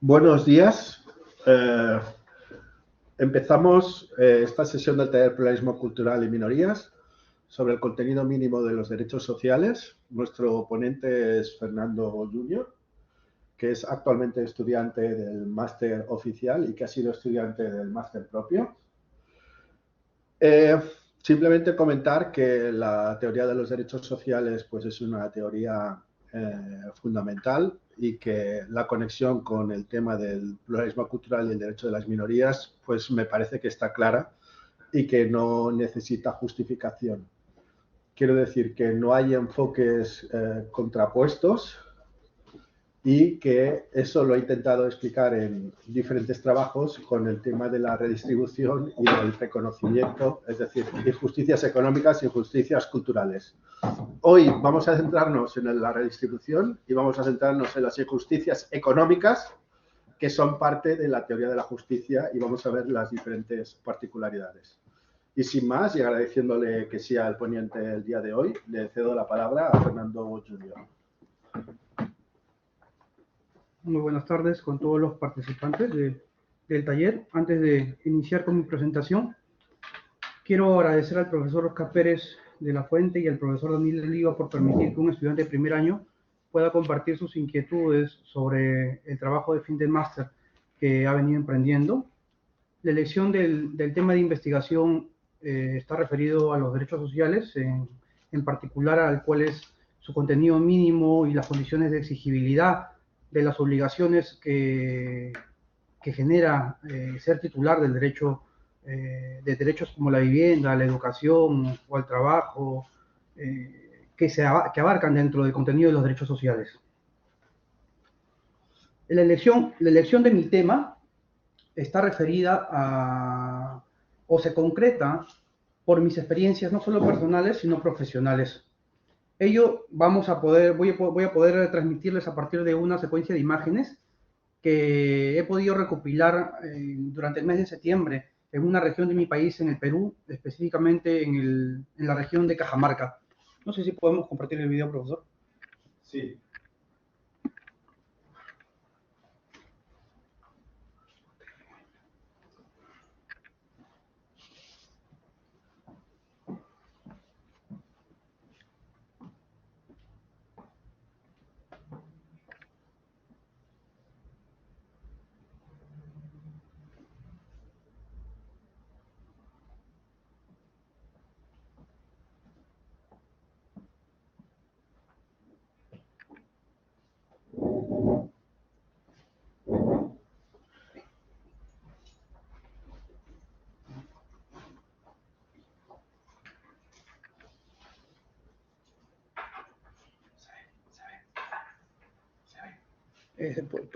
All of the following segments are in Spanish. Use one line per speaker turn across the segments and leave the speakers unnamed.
Buenos días. Empezamos esta sesión del taller Pluralismo Cultural y Minorías sobre el contenido mínimo de los derechos sociales. Nuestro ponente es Fernando Junior, que es actualmente estudiante del máster oficial y que ha sido estudiante del máster propio. Simplemente comentar que la teoría de los derechos sociales pues, es una teoría fundamental y que la conexión con el tema del pluralismo cultural y el derecho de las minorías pues me parece que está clara y que no necesita justificación. Quiero decir que no hay enfoques contrapuestos y que eso lo he intentado explicar en diferentes trabajos con el tema de la redistribución y el reconocimiento, es decir, injusticias económicas e injusticias culturales. Hoy vamos a centrarnos en la redistribución y vamos a centrarnos en las injusticias económicas, que son parte de la teoría de la justicia, y vamos a ver las diferentes particularidades. Y sin más, y agradeciéndole que sea el ponente el día de hoy, le cedo la palabra a Fernando Junior.
Muy buenas tardes con todos los participantes del taller. Antes de iniciar con mi presentación, quiero agradecer al profesor Oscar Pérez de la Fuente y al profesor Daniel Oliva por permitir que un estudiante de primer año pueda compartir sus inquietudes sobre el trabajo de fin de máster que ha venido emprendiendo. La elección del tema de investigación está referido a los derechos sociales, en particular al cual es su contenido mínimo y las condiciones de exigibilidad de las obligaciones que genera ser titular del derecho, de derechos como la vivienda, la educación o el trabajo, que abarcan dentro del contenido de los derechos sociales. La elección de mi tema está referida a, o se concreta por mis experiencias no solo personales, sino profesionales. Ello voy a poder transmitirles a partir de una secuencia de imágenes que he podido recopilar durante el mes de septiembre en una región de mi país, en el Perú, específicamente en la región de Cajamarca. No sé si podemos compartir el video, profesor.
Sí.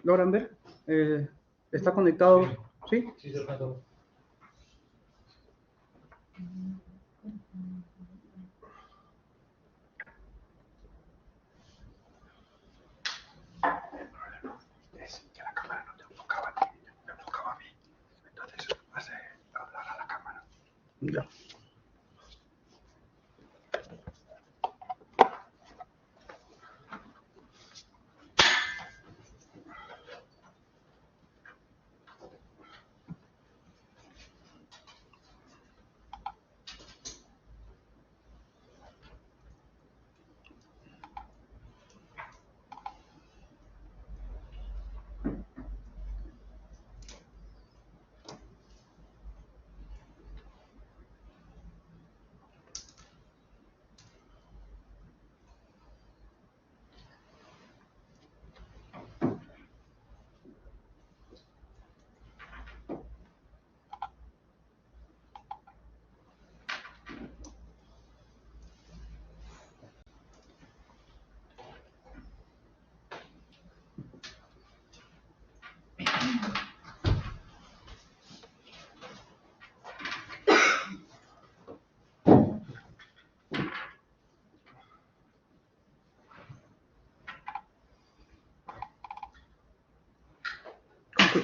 ¿Logran ver? ¿Está conectado? ¿Sí?
Sí, se está todo.
Es que la cámara no te enfocaba a ti, me enfocaba a mí. Entonces hace hablar a la cámara.
Ya.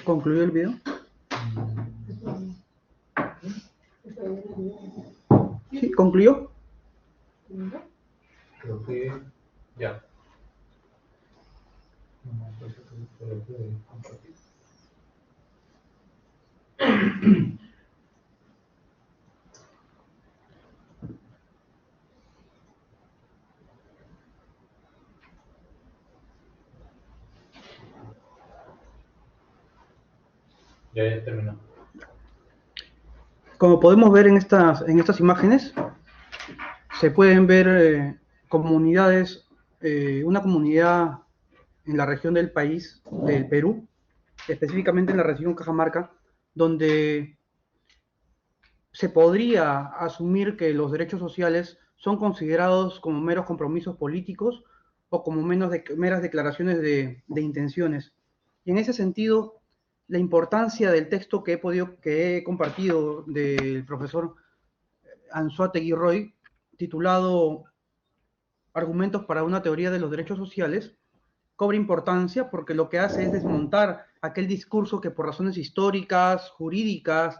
¿Concluyó el video? ¿Sí? ¿Concluyó?
Creo que ya. Ya terminó.
Como podemos ver en estas imágenes, se pueden ver comunidades, una comunidad en la región del país, del Perú, específicamente en la región Cajamarca, donde se podría asumir que los derechos sociales son considerados como meros compromisos políticos o como meras declaraciones de intenciones. Y en ese sentido, la importancia del texto que he compartido del profesor Anzoátegui Roy, titulado Argumentos para una teoría de los derechos sociales, cobra importancia porque lo que hace es desmontar aquel discurso que por razones históricas, jurídicas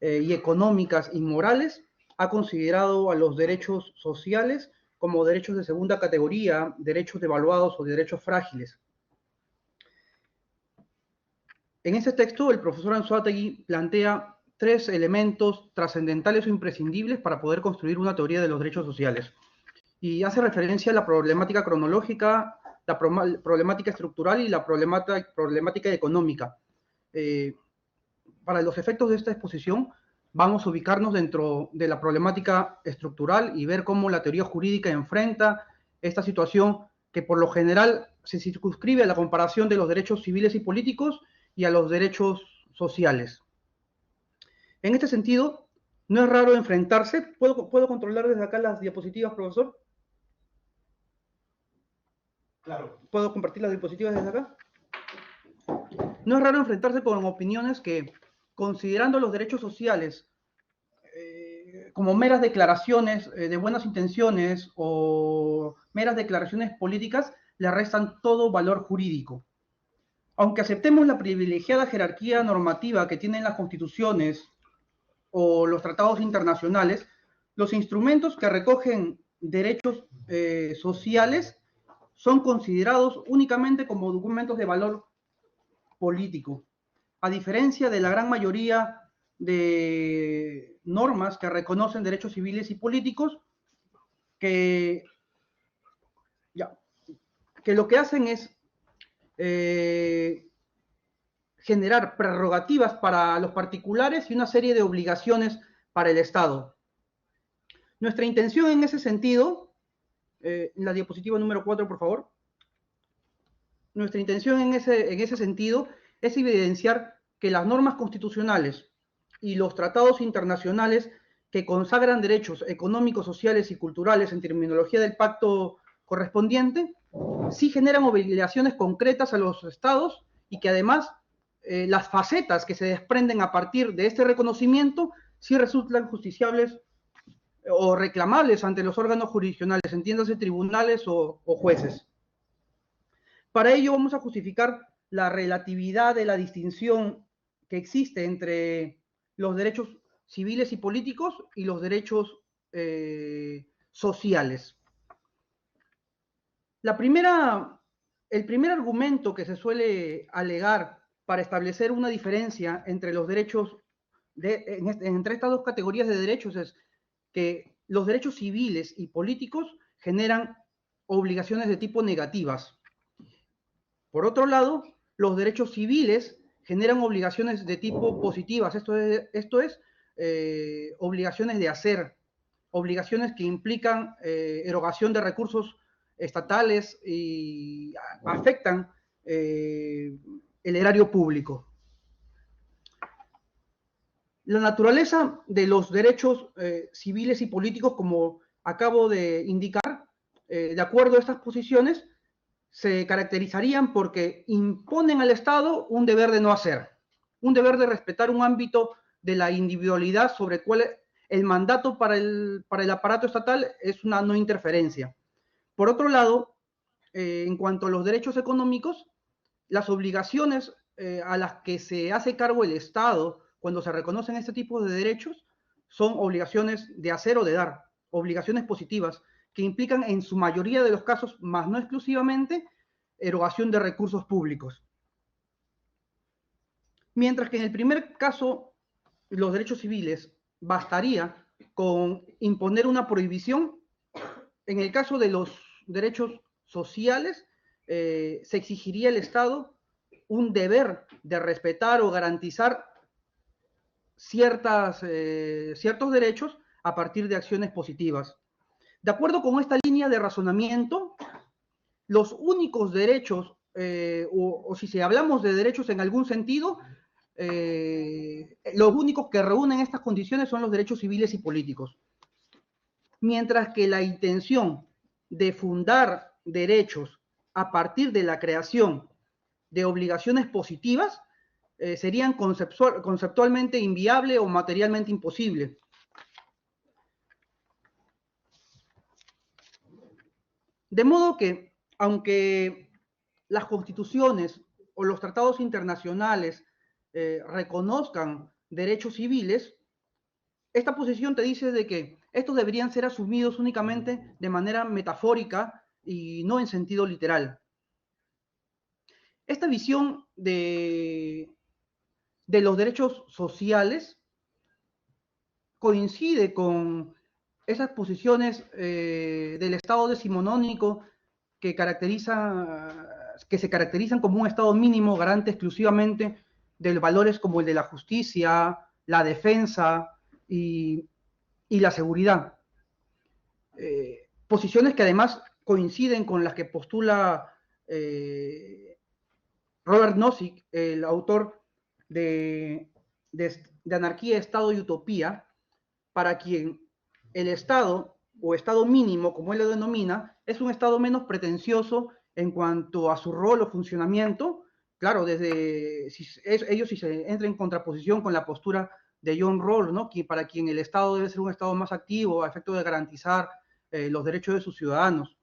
y económicas y morales ha considerado a los derechos sociales como derechos de segunda categoría, derechos devaluados o derechos frágiles. En ese texto, el profesor Anzoátegui plantea 3 elementos trascendentales o imprescindibles para poder construir una teoría de los derechos sociales. Y hace referencia a la problemática cronológica, la problemática estructural y la problemática económica. Para los efectos de esta exposición, vamos a ubicarnos dentro de la problemática estructural y ver cómo la teoría jurídica enfrenta esta situación que por lo general se circunscribe a la comparación de los derechos civiles y políticos y a los derechos sociales. En este sentido, no es raro enfrentarse. ¿Puedo controlar desde acá las diapositivas, profesor?
Claro.
¿Puedo compartir las diapositivas desde acá? No es raro enfrentarse con opiniones que, considerando los derechos sociales como meras declaraciones de buenas intenciones o meras declaraciones políticas, le restan todo valor jurídico. Aunque aceptemos la privilegiada jerarquía normativa que tienen las constituciones o los tratados internacionales, los instrumentos que recogen derechos sociales son considerados únicamente como documentos de valor político, a diferencia de la gran mayoría de normas que reconocen derechos civiles y políticos, que lo que hacen es generar prerrogativas para los particulares y una serie de obligaciones para el Estado. Nuestra intención en ese sentido, en la diapositiva número 4, por favor, nuestra intención en ese sentido es evidenciar que las normas constitucionales y los tratados internacionales que consagran derechos económicos, sociales y culturales en terminología del pacto correspondiente, sí generan obligaciones concretas a los estados y que además las facetas que se desprenden a partir de este reconocimiento sí resultan justiciables o reclamables ante los órganos jurisdiccionales, entiéndase tribunales o jueces. Para ello vamos a justificar la relatividad de la distinción que existe entre los derechos civiles y políticos y los derechos sociales. El primer argumento que se suele alegar para establecer una diferencia entre los derechos, entre estas dos categorías de derechos, es que los derechos civiles y políticos generan obligaciones de tipo negativas. Por otro lado, los derechos civiles generan obligaciones de tipo positivas, esto es obligaciones de hacer, obligaciones que implican erogación de recursos estatales y afectan el erario público. La naturaleza de los derechos civiles y políticos, como acabo de indicar, de acuerdo a estas posiciones, se caracterizarían porque imponen al Estado un deber de no hacer, un deber de respetar un ámbito de la individualidad sobre el cual el mandato para el aparato estatal es una no interferencia. Por otro lado, en cuanto a los derechos económicos, las obligaciones a las que se hace cargo el Estado cuando se reconocen este tipo de derechos son obligaciones de hacer o de dar, obligaciones positivas, que implican en su mayoría de los casos, más no exclusivamente, erogación de recursos públicos. Mientras que en el primer caso los derechos civiles bastaría con imponer una prohibición. En el caso de los derechos sociales, se exigiría al Estado un deber de respetar o garantizar ciertos derechos a partir de acciones positivas. De acuerdo con esta línea de razonamiento, los únicos derechos, o si hablamos de derechos en algún sentido, los únicos que reúnen estas condiciones son los derechos civiles y políticos. Mientras que la intención de fundar derechos a partir de la creación de obligaciones positivas serían conceptualmente inviable o materialmente imposible. De modo que, aunque las constituciones o los tratados internacionales reconozcan derechos civiles, esta posición te dice de que estos deberían ser asumidos únicamente de manera metafórica y no en sentido literal. Esta visión de los derechos sociales coincide con esas posiciones del Estado decimonónico que se caracterizan como un Estado mínimo garante exclusivamente de valores como el de la justicia, la defensa y la seguridad. Posiciones que además coinciden con las que postula Robert Nozick, el autor de Anarquía, Estado y Utopía, para quien el Estado o Estado mínimo, como él lo denomina, es un Estado menos pretencioso en cuanto a su rol o funcionamiento. Claro, ellos si se entra en contraposición con la postura de John Rawls, ¿no? Para quien el Estado debe ser un Estado más activo a efecto de garantizar los derechos de sus ciudadanos.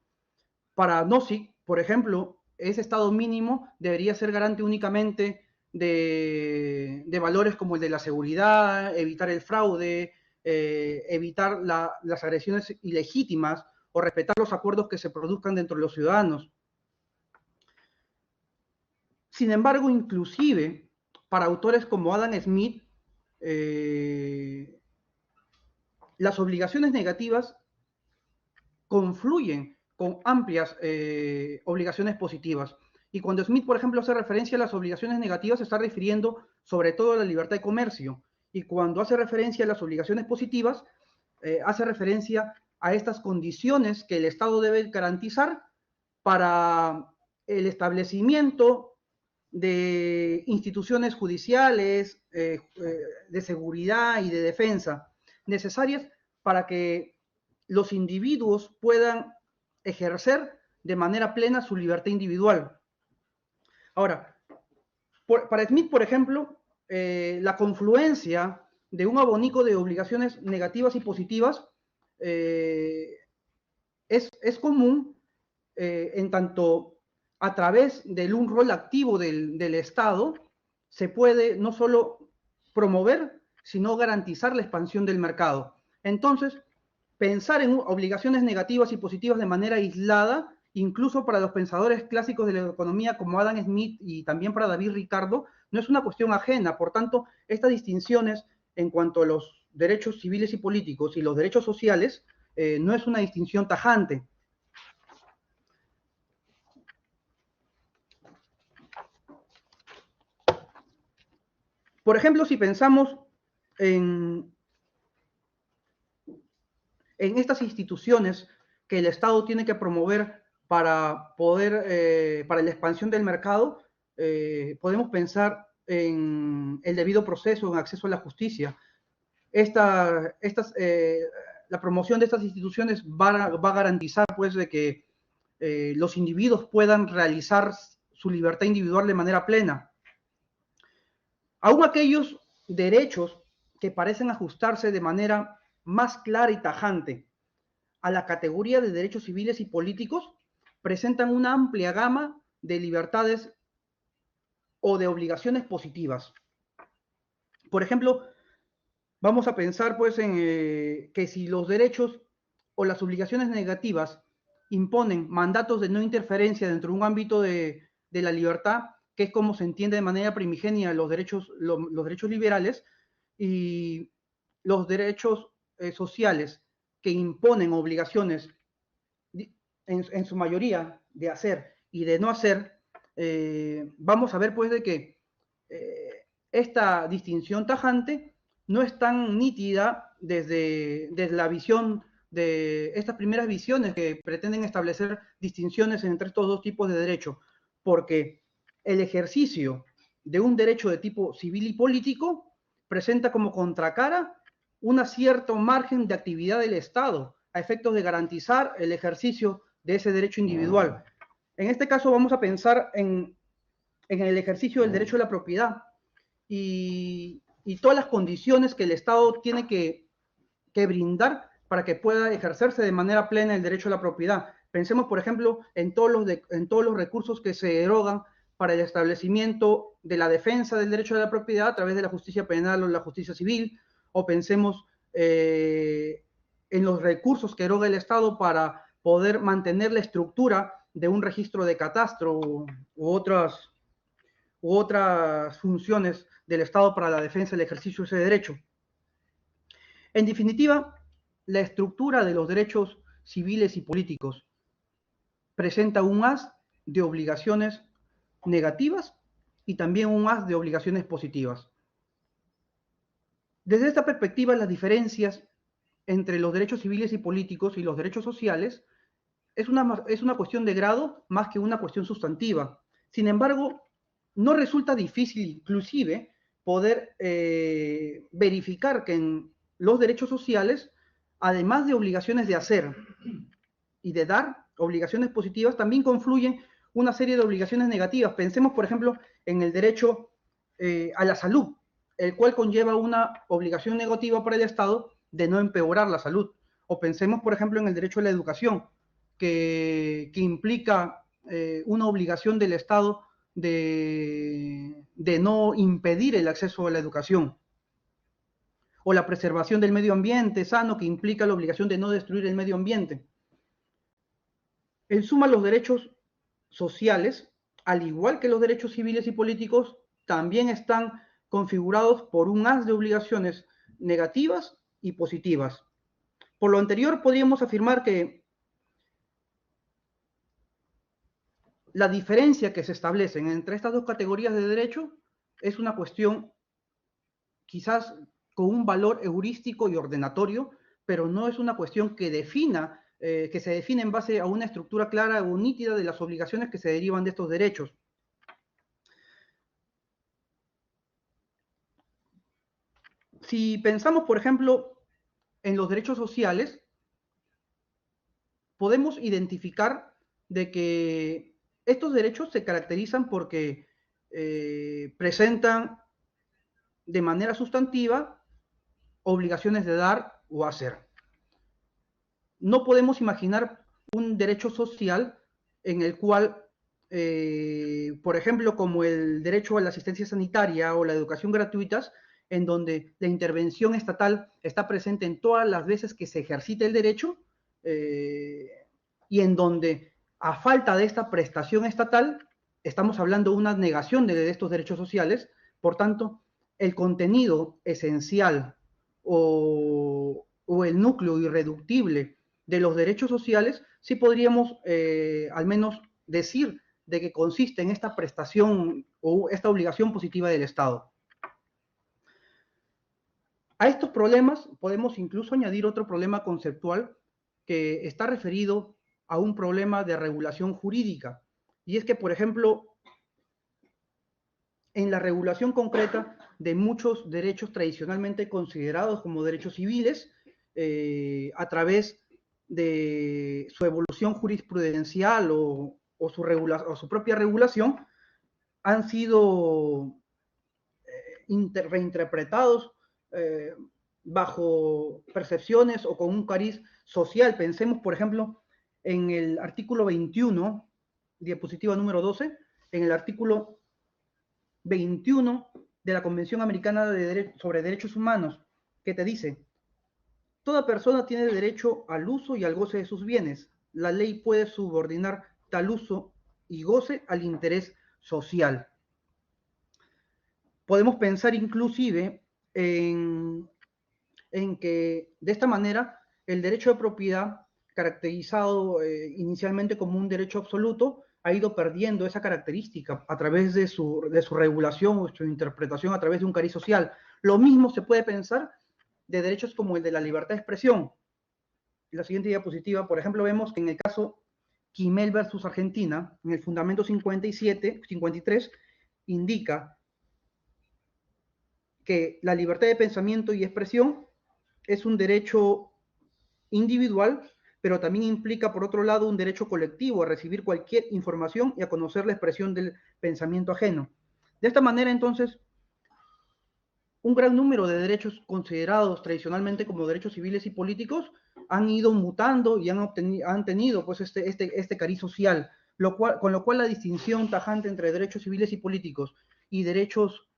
Para Nozick, por ejemplo, ese Estado mínimo debería ser garante únicamente de valores como el de la seguridad, evitar el fraude, evitar las agresiones ilegítimas o respetar los acuerdos que se produzcan dentro de los ciudadanos. Sin embargo, inclusive para autores como Adam Smith, las obligaciones negativas confluyen con amplias obligaciones positivas. Y cuando Smith, por ejemplo, hace referencia a las obligaciones negativas, se está refiriendo sobre todo a la libertad de comercio. Y cuando hace referencia a las obligaciones positivas, hace referencia a estas condiciones que el Estado debe garantizar para el establecimiento de instituciones judiciales, de seguridad y de defensa, necesarias para que los individuos puedan ejercer de manera plena su libertad individual. Ahora, para Smith, por ejemplo, la confluencia de un abanico de obligaciones negativas y positivas es común en tanto a través de un rol activo del Estado se puede no solo promover, sino garantizar la expansión del mercado. Entonces, pensar en obligaciones negativas y positivas de manera aislada, incluso para los pensadores clásicos de la economía como Adam Smith y también para David Ricardo, no es una cuestión ajena. Por tanto, estas distinciones en cuanto a los derechos civiles y políticos y los derechos sociales no es una distinción tajante. Por ejemplo, si pensamos en estas instituciones que el Estado tiene que promover para la expansión del mercado, podemos pensar en el debido proceso, en acceso a la justicia. La promoción de estas instituciones va a garantizar, pues, de que los individuos puedan realizar su libertad individual de manera plena. Aún aquellos derechos que parecen ajustarse de manera más clara y tajante a la categoría de derechos civiles y políticos presentan una amplia gama de libertades o de obligaciones positivas. Por ejemplo, vamos a pensar pues en que si los derechos o las obligaciones negativas imponen mandatos de no interferencia dentro de un ámbito de la libertad, que es como se entiende de manera primigenia los derechos liberales, y los derechos sociales que imponen obligaciones en su mayoría de hacer y de no hacer, vamos a ver pues de que esta distinción tajante no es tan nítida desde la visión de estas primeras visiones que pretenden establecer distinciones entre estos dos tipos de derechos, porque el ejercicio de un derecho de tipo civil y político presenta como contracara un cierto margen de actividad del Estado a efectos de garantizar el ejercicio de ese derecho individual. En este caso vamos a pensar en el ejercicio del derecho de la propiedad y todas las condiciones que el Estado tiene que brindar para que pueda ejercerse de manera plena el derecho a la propiedad. Pensemos, por ejemplo, en todos los recursos que se erogan para el establecimiento de la defensa del derecho a la propiedad a través de la justicia penal o la justicia civil, o pensemos en los recursos que eroga el Estado para poder mantener la estructura de un registro de catastro u otras funciones del Estado para la defensa y el ejercicio de ese derecho. En definitiva, la estructura de los derechos civiles y políticos presenta un haz de obligaciones negativas y también un haz de obligaciones positivas. Desde esta perspectiva, las diferencias entre los derechos civiles y políticos y los derechos sociales es una cuestión de grado más que una cuestión sustantiva. Sin embargo, no resulta difícil inclusive poder verificar que en los derechos sociales, además de obligaciones de hacer y de dar, obligaciones positivas, también confluyen una serie de obligaciones negativas. Pensemos, por ejemplo, en el derecho a la salud, el cual conlleva una obligación negativa para el Estado de no empeorar la salud. O pensemos, por ejemplo, en el derecho a la educación, que implica una obligación del Estado de no impedir el acceso a la educación. O la preservación del medio ambiente sano, que implica la obligación de no destruir el medio ambiente. En suma, los derechos sociales, al igual que los derechos civiles y políticos, también están configurados por un haz de obligaciones negativas y positivas. Por lo anterior, podríamos afirmar que la diferencia que se establece entre estas dos categorías de derecho es una cuestión quizás con un valor heurístico y ordenatorio, pero no es una cuestión que se define en base a una estructura clara o nítida de las obligaciones que se derivan de estos derechos. Si pensamos, por ejemplo, en los derechos sociales, podemos identificar de que estos derechos se caracterizan porque presentan de manera sustantiva obligaciones de dar o hacer. No podemos imaginar un derecho social en el cual, por ejemplo, como el derecho a la asistencia sanitaria o la educación gratuitas, en donde la intervención estatal está presente en todas las veces que se ejercita el derecho, y en donde, a falta de esta prestación estatal, estamos hablando de una negación de estos derechos sociales. Por tanto, el contenido esencial o el núcleo irreductible de los derechos sociales, sí podríamos al menos decir de que consiste en esta prestación o esta obligación positiva del Estado. A estos problemas podemos incluso añadir otro problema conceptual que está referido a un problema de regulación jurídica. Y es que, por ejemplo, en la regulación concreta de muchos derechos tradicionalmente considerados como derechos civiles, a través de su evolución jurisprudencial o su propia regulación, han sido reinterpretados bajo percepciones o con un cariz social. Pensemos, por ejemplo, en el artículo 21, diapositiva número 12, en el artículo 21 de la Convención Americana sobre Derechos Humanos, que te dice: toda persona tiene derecho al uso y al goce de sus bienes. La ley puede subordinar tal uso y goce al interés social. Podemos pensar inclusive en que de esta manera el derecho de propiedad, caracterizado inicialmente como un derecho absoluto, ha ido perdiendo esa característica a través de su regulación o su interpretación a través de un cariz social. Lo mismo se puede pensar de derechos como el de la libertad de expresión. En la siguiente diapositiva, por ejemplo, vemos que en el caso Quimel versus Argentina, en el fundamento 53, indica que la libertad de pensamiento y expresión es un derecho individual, pero también implica, por otro lado, un derecho colectivo a recibir cualquier información y a conocer la expresión del pensamiento ajeno. De esta manera, entonces, un gran número de derechos considerados tradicionalmente como derechos civiles y políticos han ido mutando y han tenido pues, este cariz social, con lo cual la distinción tajante entre derechos civiles y políticos y derechos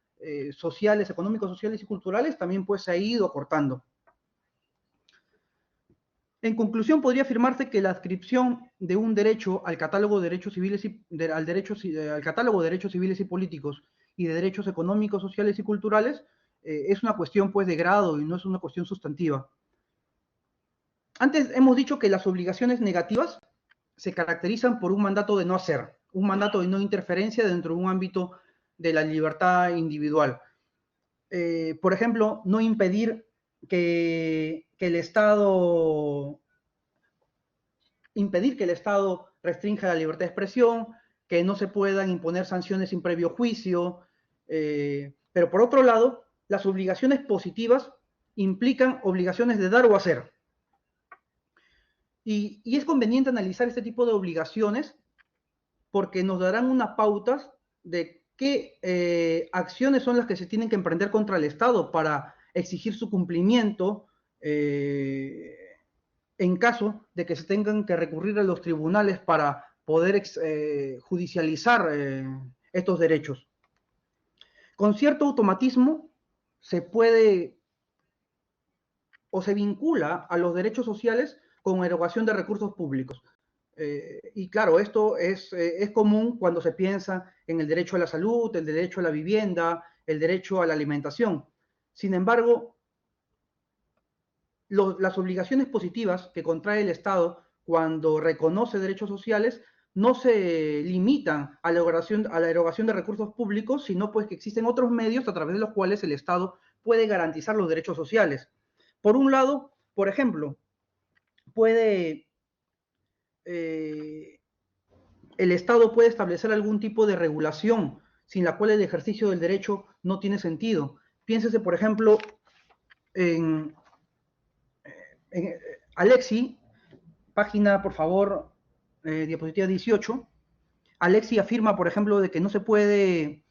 sociales, económicos, sociales y culturales también pues, se ha ido acortando. En conclusión, podría afirmarse que la adscripción de un derecho al catálogo de derechos civiles al catálogo de derechos civiles y políticos y de derechos económicos, sociales y culturales es una cuestión pues de grado y no es una cuestión sustantiva. Antes hemos dicho que las obligaciones negativas se caracterizan por un mandato de no hacer, un mandato de no interferencia dentro de un ámbito de la libertad individual. Por ejemplo, no impedir que el Estado restrinja la libertad de expresión, que no se puedan imponer sanciones sin previo juicio, pero por otro lado, las obligaciones positivas implican obligaciones de dar o hacer. Y es conveniente analizar este tipo de obligaciones porque nos darán unas pautas de qué acciones son las que se tienen que emprender contra el Estado para exigir su cumplimiento en caso de que se tengan que recurrir a los tribunales para poder judicializar estos derechos. Con cierto automatismo se puede o se vincula a los derechos sociales con erogación de recursos públicos. Y claro, esto es común cuando se piensa en el derecho a la salud, el derecho a la vivienda, el derecho a la alimentación. Sin embargo, las obligaciones positivas que contrae el Estado cuando reconoce derechos sociales no se limitan a la erogación de recursos públicos, sino pues que existen otros medios a través de los cuales el Estado puede garantizar los derechos sociales. Por un lado, por ejemplo, el Estado puede establecer algún tipo de regulación sin la cual el ejercicio del derecho no tiene sentido. Piénsese, por ejemplo, en Alexi, página, por favor, diapositiva 18. Alexi afirma, por ejemplo, de que no se puede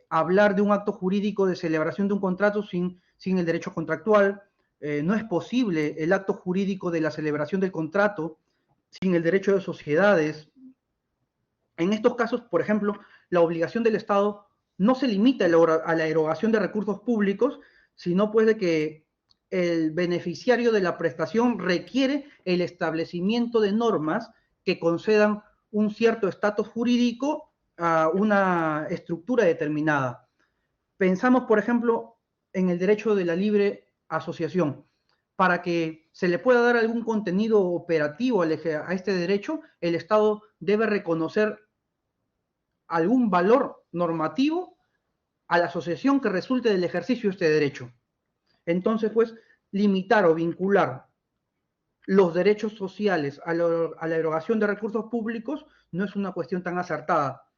hablar de un acto jurídico de celebración de un contrato sin el derecho contractual. No es posible el acto jurídico de la celebración del contrato sin el derecho de sociedades. En estos casos, por ejemplo, la obligación del Estado no se limita a la erogación de recursos públicos, sino pues de que el beneficiario de la prestación requiere el establecimiento de normas que concedan un cierto estatus jurídico a una estructura determinada. Pensamos, por ejemplo, en el derecho de la libre asociación. Para que se le pueda dar algún contenido operativo a este derecho, el Estado debe reconocer algún valor normativo a la asociación que resulte del ejercicio de este derecho. Entonces, pues, limitar o vincular los derechos sociales a la erogación de recursos públicos no es una cuestión tan acertada.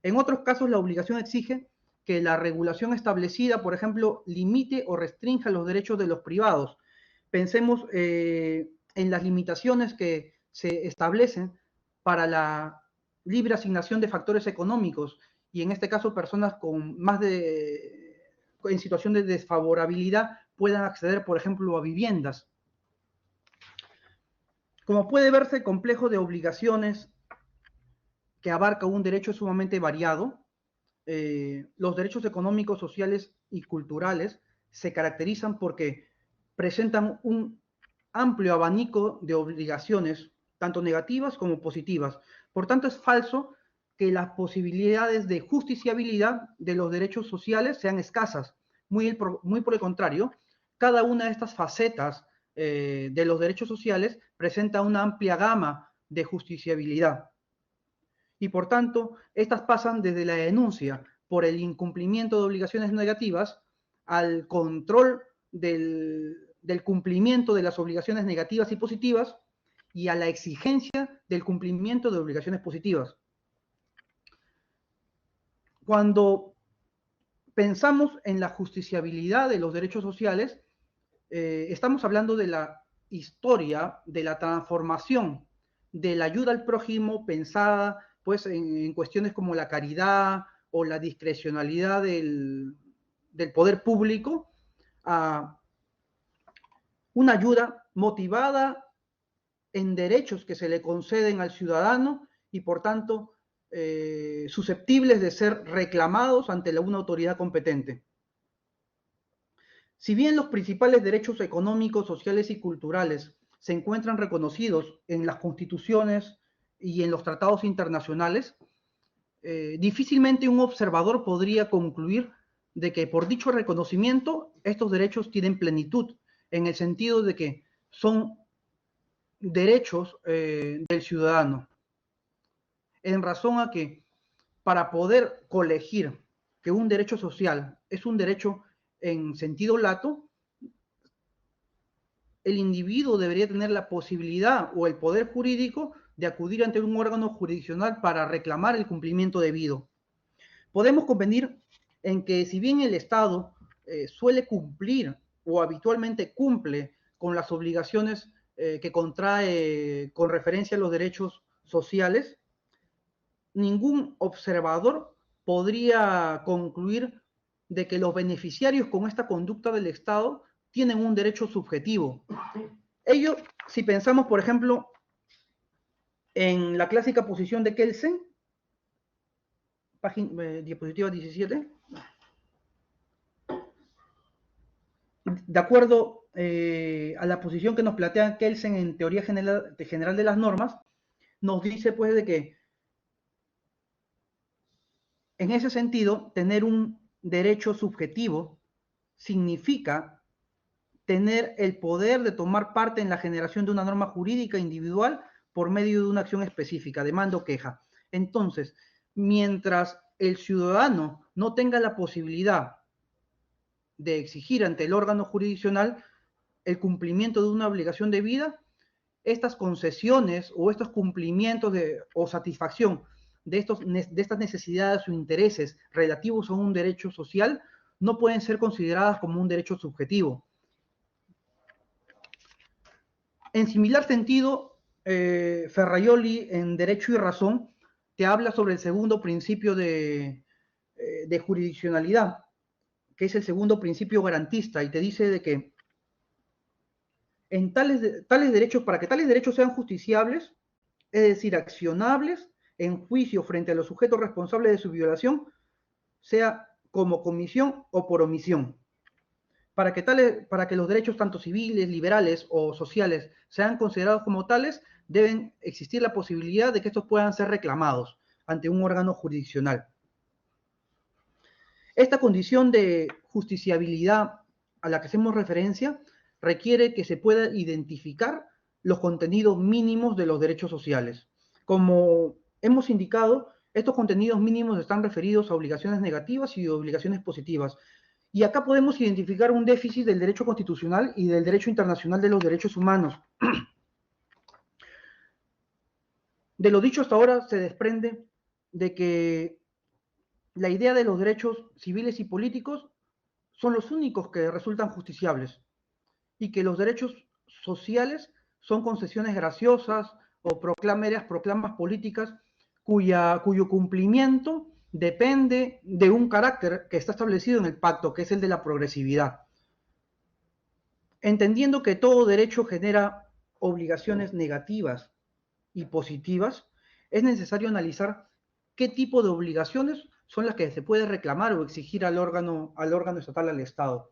En otros casos, la obligación exige que la regulación establecida, por ejemplo, limite o restrinja los derechos de los privados. Pensemos en las limitaciones que se establecen para la libre asignación de factores económicos y en este caso personas en situación de desfavorabilidad puedan acceder, por ejemplo, a viviendas. Como puede verse, el complejo de obligaciones que abarca un derecho es sumamente variado. Los derechos económicos, sociales y culturales se caracterizan porque presentan un amplio abanico de obligaciones, tanto negativas como positivas. Por tanto, es falso que las posibilidades de justiciabilidad de los derechos sociales sean escasas. muy por el contrario, cada una de estas facetas de los derechos sociales presenta una amplia gama de justiciabilidad. Y por tanto, estas pasan desde la denuncia por el incumplimiento de obligaciones negativas al control del cumplimiento de las obligaciones negativas y positivas y a la exigencia del cumplimiento de obligaciones positivas. Cuando pensamos en la justiciabilidad de los derechos sociales, estamos hablando de la historia, de la transformación de la ayuda al prójimo pensada pues, en cuestiones como la caridad o la discrecionalidad del poder público a una ayuda motivada en derechos que se le conceden al ciudadano y por tanto susceptibles de ser reclamados ante una autoridad competente. Si bien los principales derechos económicos, sociales y culturales se encuentran reconocidos en las constituciones y en los tratados internacionales, difícilmente un observador podría concluir de que por dicho reconocimiento estos derechos tienen plenitud, en el sentido de que son derechos del ciudadano. En razón a que para poder colegir que un derecho social es un derecho en sentido lato, el individuo debería tener la posibilidad o el poder jurídico de acudir ante un órgano jurisdiccional para reclamar el cumplimiento debido. Podemos convenir en que si bien el Estado suele cumplir o habitualmente cumple con las obligaciones que contrae con referencia a los derechos sociales, ningún observador podría concluir de que los beneficiarios con esta conducta del Estado tienen un derecho subjetivo. Ello, si pensamos, por ejemplo, en la clásica posición de Kelsen, diapositiva 17, de acuerdo a la posición que nos plantea Kelsen en Teoría General de las Normas, nos dice pues de que en ese sentido, tener un derecho subjetivo significa tener el poder de tomar parte en la generación de una norma jurídica individual por medio de una acción específica, demanda o queja. Entonces, mientras el ciudadano no tenga la posibilidad de exigir ante el órgano jurisdiccional el cumplimiento de una obligación debida, estas concesiones o estos cumplimientos o satisfacción de estas necesidades o intereses relativos a un derecho social no pueden ser consideradas como un derecho subjetivo. En similar sentido, Ferraioli en Derecho y Razón te habla sobre el segundo principio de jurisdiccionalidad, que es el segundo principio garantista, y te dice de que en tales derechos, para que tales derechos sean justiciables, es decir, accionables en juicio frente a los sujetos responsables de su violación, sea como comisión o por omisión. Para que los derechos tanto civiles, liberales o sociales sean considerados como tales, deben existir la posibilidad de que estos puedan ser reclamados ante un órgano jurisdiccional. Esta condición de justiciabilidad a la que hacemos referencia requiere que se pueda identificar los contenidos mínimos de los derechos sociales. Como hemos indicado, estos contenidos mínimos están referidos a obligaciones negativas y obligaciones positivas. Y acá podemos identificar un déficit del derecho constitucional y del derecho internacional de los derechos humanos. De lo dicho hasta ahora se desprende de que la idea de los derechos civiles y políticos son los únicos que resultan justiciables y que los derechos sociales son concesiones graciosas o proclamas políticas cuyo cumplimiento depende de un carácter que está establecido en el pacto, que es el de la progresividad. Entendiendo que todo derecho genera obligaciones negativas y positivas, es necesario analizar qué tipo de obligaciones son las que se puede reclamar o exigir al órgano estatal, al Estado.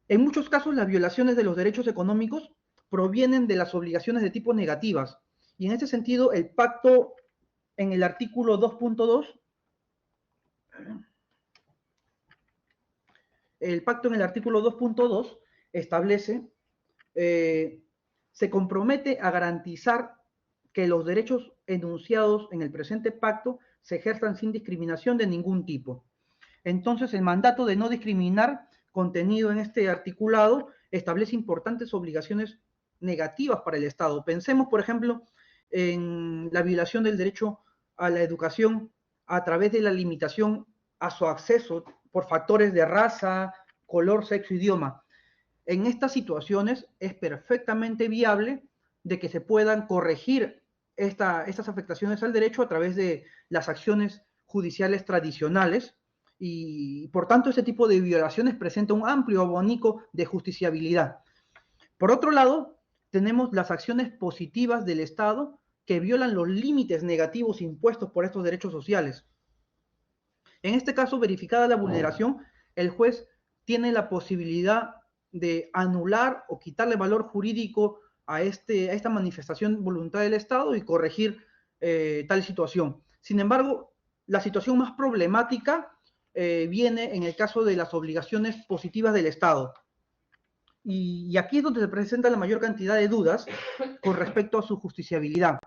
En muchos casos, las violaciones de los derechos económicos provienen de las obligaciones de tipo negativas, y en este sentido, el pacto en el artículo 2.2 el pacto en el artículo 2.2 establece, se compromete a garantizar que los derechos enunciados en el presente pacto se ejerzan sin discriminación de ningún tipo. Entonces, el mandato de no discriminar contenido en este articulado establece importantes obligaciones negativas para el Estado. Pensemos, por ejemplo, en la violación del derecho a la educación a través de la limitación a su acceso por factores de raza, color, sexo, idioma. En estas situaciones es perfectamente viable de que se puedan corregir estas afectaciones al derecho a través de las acciones judiciales tradicionales, y por tanto este tipo de violaciones presenta un amplio abanico de justiciabilidad. Por otro lado, tenemos las acciones positivas del Estado que violan los límites negativos impuestos por estos derechos sociales. En este caso, verificada la vulneración, el juez tiene la posibilidad de anular o quitarle valor jurídico a esta manifestación voluntad del Estado y corregir tal situación. Sin embargo, la situación más problemática viene en el caso de las obligaciones positivas del Estado. Y aquí es donde se presenta la mayor cantidad de dudas con respecto a su justiciabilidad.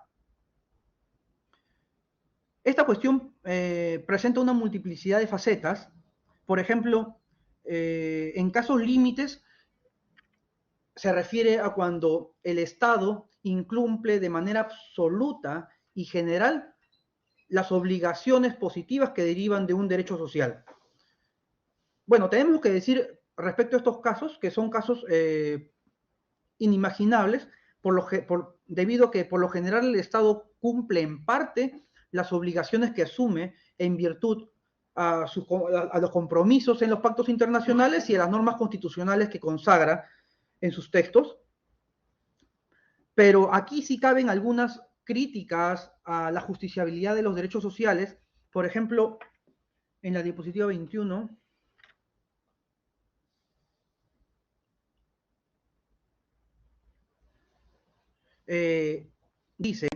Esta cuestión presenta una multiplicidad de facetas. Por ejemplo, en casos límites se refiere a cuando el Estado incumple de manera absoluta y general las obligaciones positivas que derivan de un derecho social. Bueno, tenemos que decir respecto a estos casos, que son casos inimaginables, debido a que por lo general el Estado cumple en parte las obligaciones que asume en virtud a los compromisos en los pactos internacionales y a las normas constitucionales que consagra en sus textos. Pero aquí sí caben algunas críticas a la justiciabilidad de los derechos sociales. Por ejemplo, en la diapositiva 21, dice: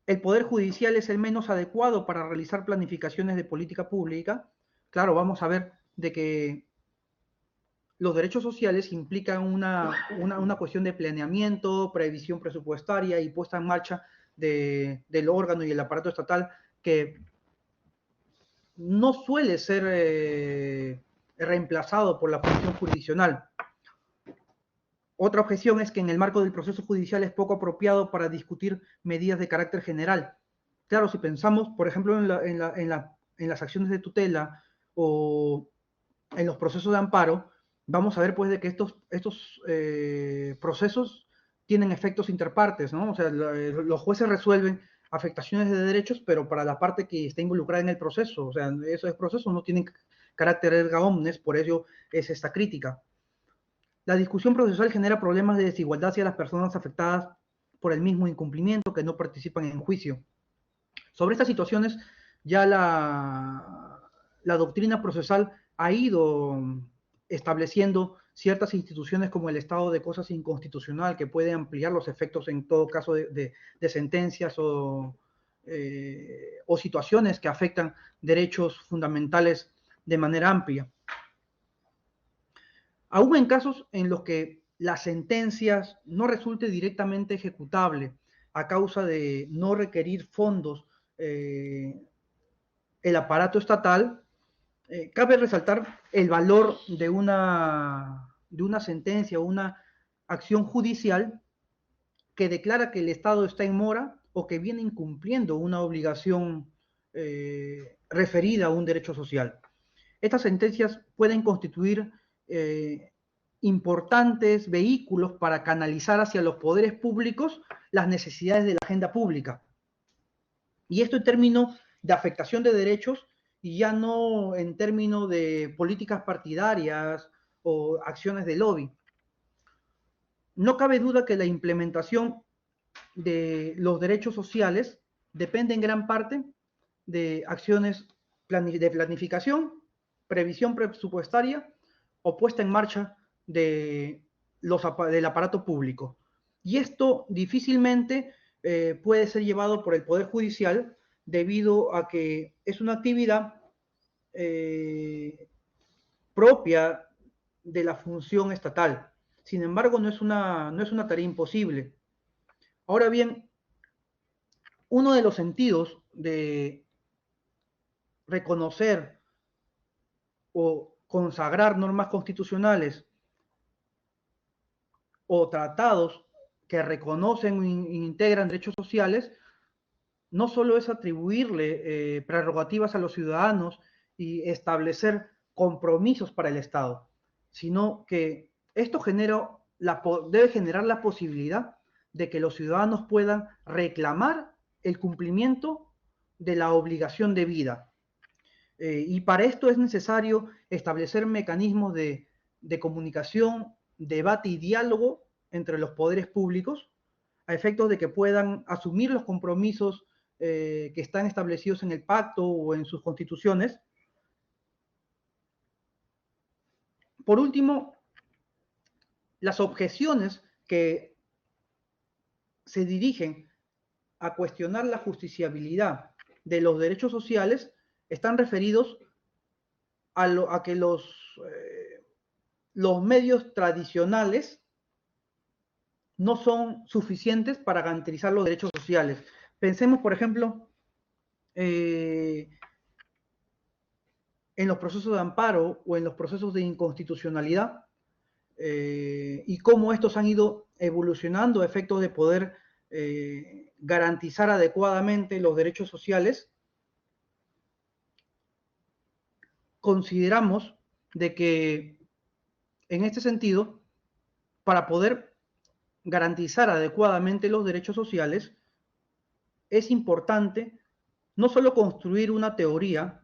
el Poder Judicial es el menos adecuado para realizar planificaciones de política pública. Claro, vamos a ver de que los derechos sociales implican una cuestión de planeamiento, previsión presupuestaria y puesta en marcha del órgano y el aparato estatal, que no suele ser reemplazado por la función jurisdiccional. Otra objeción es que en el marco del proceso judicial es poco apropiado para discutir medidas de carácter general. Claro, si pensamos, por ejemplo, en las acciones de tutela o en los procesos de amparo, vamos a ver pues de que estos procesos tienen efectos interpartes, ¿no? O sea, los jueces resuelven afectaciones de derechos, pero para la parte que está involucrada en el proceso, o sea, esos procesos no tienen carácter erga omnes, por ello es esta crítica. La discusión procesal genera problemas de desigualdad hacia las personas afectadas por el mismo incumplimiento que no participan en juicio. Sobre estas situaciones, ya la doctrina procesal ha ido estableciendo ciertas instituciones como el estado de cosas inconstitucional, que puede ampliar los efectos en todo caso de sentencias o situaciones que afectan derechos fundamentales de manera amplia. Aún en casos en los que las sentencias no resulte directamente ejecutable a causa de no requerir fondos el aparato estatal, cabe resaltar el valor de una sentencia o una acción judicial que declara que el Estado está en mora o que viene incumpliendo una obligación referida a un derecho social. Estas sentencias pueden constituir importantes vehículos para canalizar hacia los poderes públicos las necesidades de la agenda pública. Y esto en términos de afectación de derechos y ya no en términos de políticas partidarias o acciones de lobby. No cabe duda que la implementación de los derechos sociales depende en gran parte de acciones de planificación, previsión presupuestaria o puesta en marcha del aparato público. Y esto difícilmente puede ser llevado por el Poder Judicial debido a que es una actividad propia de la función estatal. Sin embargo, no es una tarea imposible. Ahora bien, uno de los sentidos de reconocer o consagrar normas constitucionales o tratados que reconocen e integran derechos sociales, no solo es atribuirle prerrogativas a los ciudadanos y establecer compromisos para el Estado, sino que esto debe generar la posibilidad de que los ciudadanos puedan reclamar el cumplimiento de la obligación de vida. Y para esto es necesario establecer mecanismos de comunicación, debate y diálogo entre los poderes públicos, a efectos de que puedan asumir los compromisos que están establecidos en el pacto o en sus constituciones. Por último, las objeciones que se dirigen a cuestionar la justiciabilidad de los derechos sociales están referidos a que los medios tradicionales no son suficientes para garantizar los derechos sociales. Pensemos, por ejemplo, en los procesos de amparo o en los procesos de inconstitucionalidad y cómo estos han ido evolucionando a efectos de poder garantizar adecuadamente los derechos sociales. Consideramos de que en este sentido, para poder garantizar adecuadamente los derechos sociales, es importante no solo construir una teoría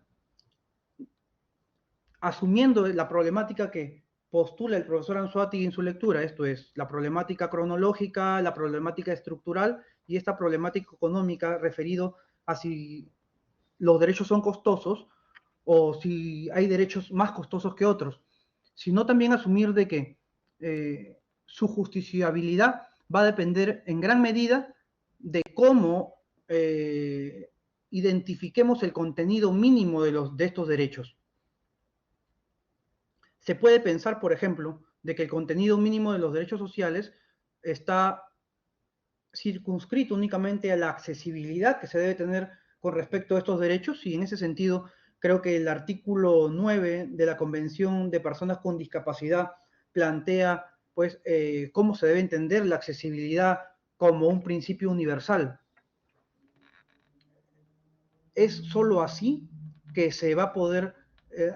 asumiendo la problemática que postula el profesor Anzoátegui en su lectura, esto es, la problemática cronológica, la problemática estructural y esta problemática económica referido a si los derechos son costosos o si hay derechos más costosos que otros, sino también asumir de que su justiciabilidad va a depender en gran medida de cómo identifiquemos el contenido mínimo de estos derechos. Se puede pensar, por ejemplo, de que el contenido mínimo de los derechos sociales está circunscrito únicamente a la accesibilidad que se debe tener con respecto a estos derechos, y en ese sentido creo que el artículo 9 de la Convención de Personas con Discapacidad plantea pues cómo se debe entender la accesibilidad como un principio universal. Es sólo así que se va a poder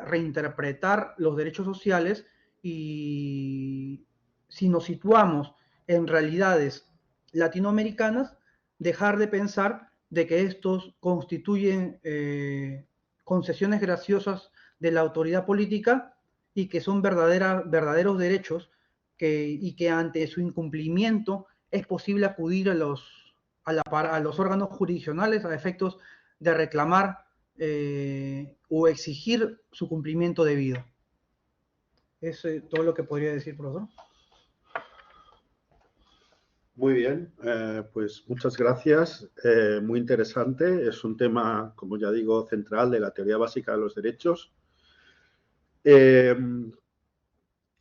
reinterpretar los derechos sociales, y si nos situamos en realidades latinoamericanas, dejar de pensar de que estos constituyen concesiones graciosas de la autoridad política y que son verdaderos derechos y que ante su incumplimiento es posible acudir a los órganos jurisdiccionales a efectos de reclamar o exigir su cumplimiento debido. Es todo lo que podría decir, profesor.
Muy bien, pues muchas gracias. Muy interesante. Es un tema, como ya digo, central de la teoría básica de los derechos.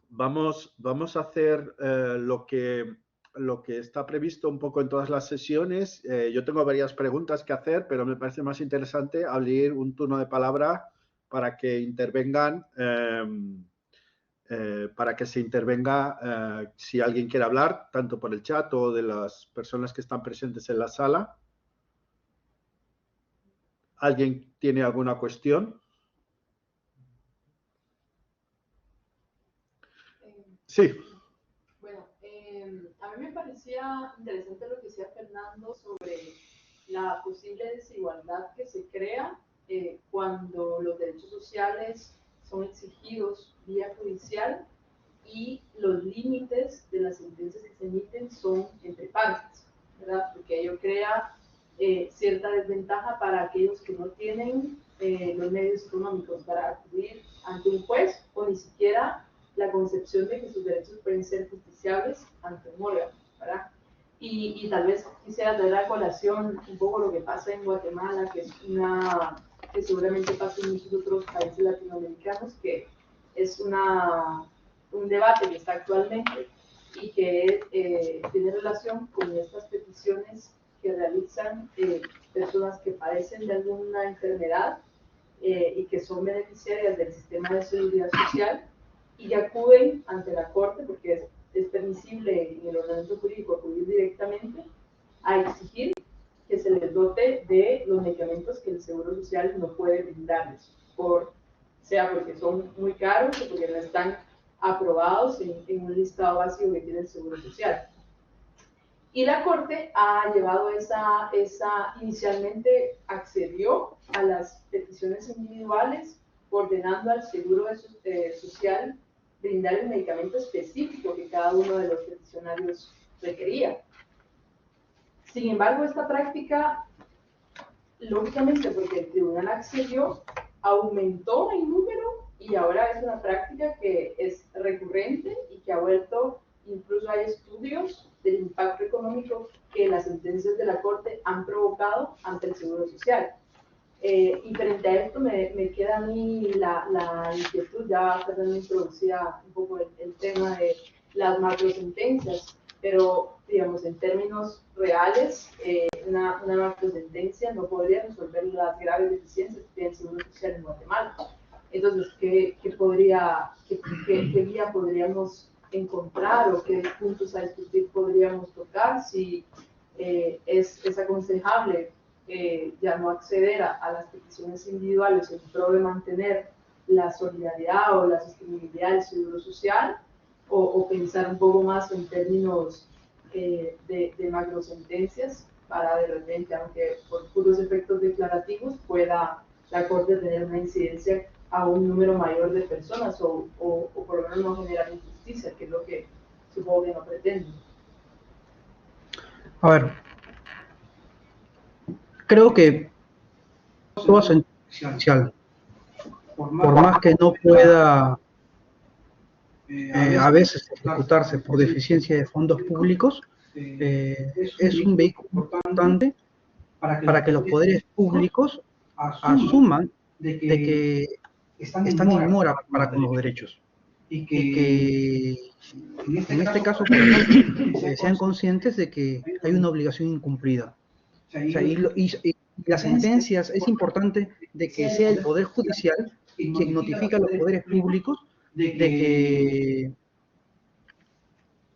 Vamos a hacer lo que está previsto un poco en todas las sesiones. Yo tengo varias preguntas que hacer, pero me parece más interesante abrir un turno de palabra para que intervengan. Para que se intervenga si alguien quiere hablar, tanto por el chat o de las personas que están presentes en la sala. ¿Alguien tiene alguna cuestión? Sí.
Bueno, a mí me parecía interesante lo que decía Fernando sobre la posible desigualdad que se crea cuando los derechos sociales son exigidos vía judicial y los límites de las sentencias que se emiten son entre partes, ¿verdad? Porque ello crea cierta desventaja para aquellos que no tienen los medios económicos para acudir ante un juez o ni siquiera la concepción de que sus derechos pueden ser justiciables ante un órgano, ¿verdad? Y tal vez quisiera traer a colación un poco lo que pasa en Guatemala, que seguramente pasa en muchos otros países latinoamericanos, que es un debate que está actualmente y que tiene relación con estas peticiones que realizan personas que padecen de alguna enfermedad y que son beneficiarias del sistema de seguridad social y que acuden ante la Corte, porque es permisible en el ordenamiento jurídico acudir directamente a exigir que se les dote de los medicamentos que el Seguro Social no puede brindarles, sea porque son muy caros o porque no están aprobados en un listado básico que tiene el Seguro Social. Y la Corte ha llevado inicialmente accedió a las peticiones individuales, ordenando al Seguro Social brindar el medicamento específico que cada uno de los peticionarios requería. Sin embargo, esta práctica, lógicamente, porque el tribunal accedió, aumentó en número y ahora es una práctica que es recurrente y que ha vuelto, incluso hay estudios del impacto económico que las sentencias de la Corte han provocado ante el Seguro Social. Y frente a esto me queda a mí la inquietud, ya Fernando introducía un poco el tema de las macrosentencias, pero digamos en términos reales, una macrosentencia no podría resolver las graves deficiencias que tiene el Seguro Social en Guatemala. Entonces, ¿qué guía podríamos encontrar o qué puntos a discutir podríamos tocar si es aconsejable ya no acceder a las peticiones individuales en pro de mantener la solidaridad o la sostenibilidad del Seguro Social o pensar un poco más en términos de macrosentencias para de repente, aunque por puros efectos declarativos, pueda la Corte tener una incidencia a un número mayor de personas o por lo menos no generar injusticia, que es lo que supongo que no pretende.
A ver, creo que todo sentencial, por más que no pueda a veces ejecutarse por deficiencia de fondos públicos, es un vehículo importante para que los poderes públicos asuman de que están en mora para con los derechos y que en este caso, por ejemplo, sean conscientes de que hay una obligación incumplida. O sea, y las sentencias, es importante de que sea el Poder Judicial quien notifica a los poderes públicos de que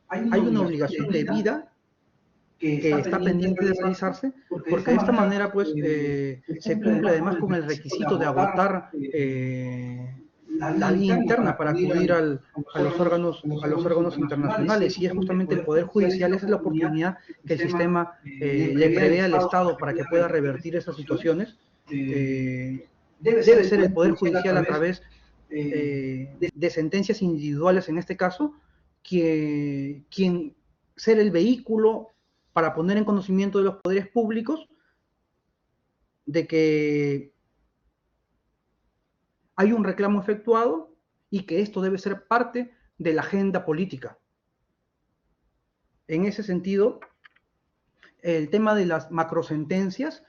hay una obligación de vida que está pendiente de realizarse, porque de esta manera pues se cumple además con el requisito de agotar la vía interna para acudir a los órganos internacionales, y es justamente el Poder Judicial, esa es la oportunidad que el sistema le prevé al Estado para que pueda revertir esas situaciones. Debe ser el Poder Judicial a través de sentencias individuales en este caso, quien ser el vehículo para poner en conocimiento de los poderes públicos de que hay un reclamo efectuado y que esto debe ser parte de la agenda política. En ese sentido, el tema de las macrosentencias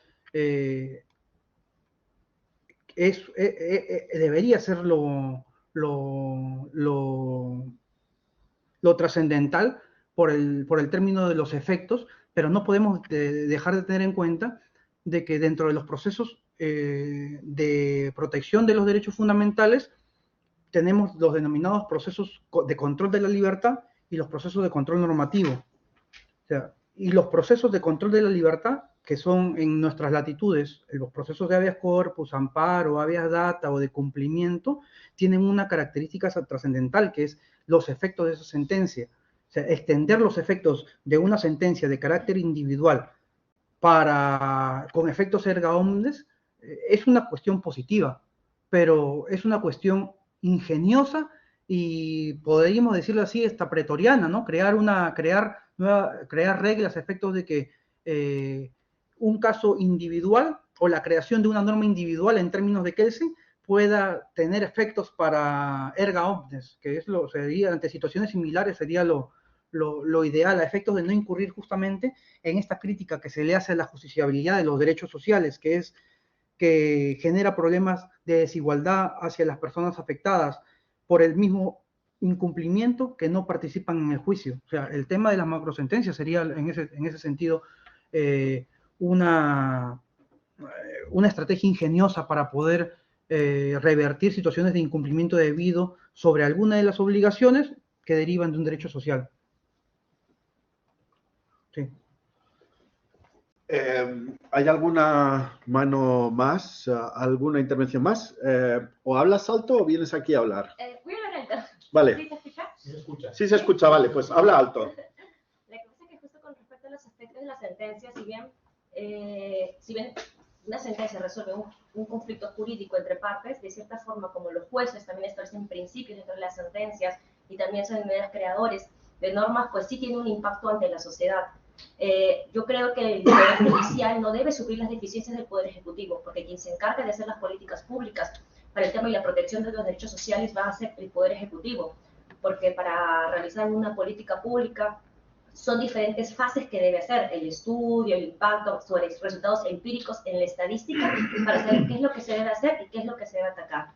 debería ser lo trascendental por el término de los efectos, pero no podemos dejar de tener en cuenta de que dentro de los procesos de protección de los derechos fundamentales tenemos los denominados procesos de control de la libertad y los procesos de control normativo. O sea, y los procesos de control de la libertad, que son en nuestras latitudes, los procesos de habeas corpus, amparo, habeas data o de cumplimiento, tienen una característica trascendental, que es los efectos de esa sentencia. O sea, extender los efectos de una sentencia de carácter individual con efectos erga omnes es una cuestión positiva, pero es una cuestión ingeniosa y podríamos decirlo así, esta pretoriana, ¿no? Crear reglas a efectos de que un caso individual o la creación de una norma individual en términos de Kelsen pueda tener efectos para erga omnes, que sería ante situaciones similares sería lo ideal, a efectos de no incurrir justamente en esta crítica que se le hace a la justiciabilidad de los derechos sociales, que genera problemas de desigualdad hacia las personas afectadas, por el mismo incumplimiento que no participan en el juicio. O sea, el tema de las macrosentencias sería en ese sentido una estrategia ingeniosa para poder revertir situaciones de incumplimiento debido sobre alguna de las obligaciones que derivan de un derecho social. Sí.
¿Hay alguna mano más? ¿Alguna intervención más? ¿O hablas alto o vienes aquí a hablar?
Voy a hablar alto.
Vale.
¿Sí se escucha?
Sí se escucha.
Sí se escucha, vale, pues habla alto.
La cosa es que justo con respecto a los aspectos de la sentencia, si bien una sentencia resuelve un conflicto jurídico entre partes, de cierta forma, como los jueces también establecen principios dentro de las sentencias y también son medios creadores de normas, pues sí tiene un impacto ante la sociedad. Yo creo que el Poder Judicial no debe suplir las deficiencias del Poder Ejecutivo, porque quien se encarga de hacer las políticas públicas para el tema y la protección de los derechos sociales va a ser el Poder Ejecutivo, porque para realizar una política pública son diferentes fases que debe hacer, el estudio, el impacto, sobre resultados empíricos en la estadística, para saber qué es lo que se debe hacer y qué es lo que se debe atacar.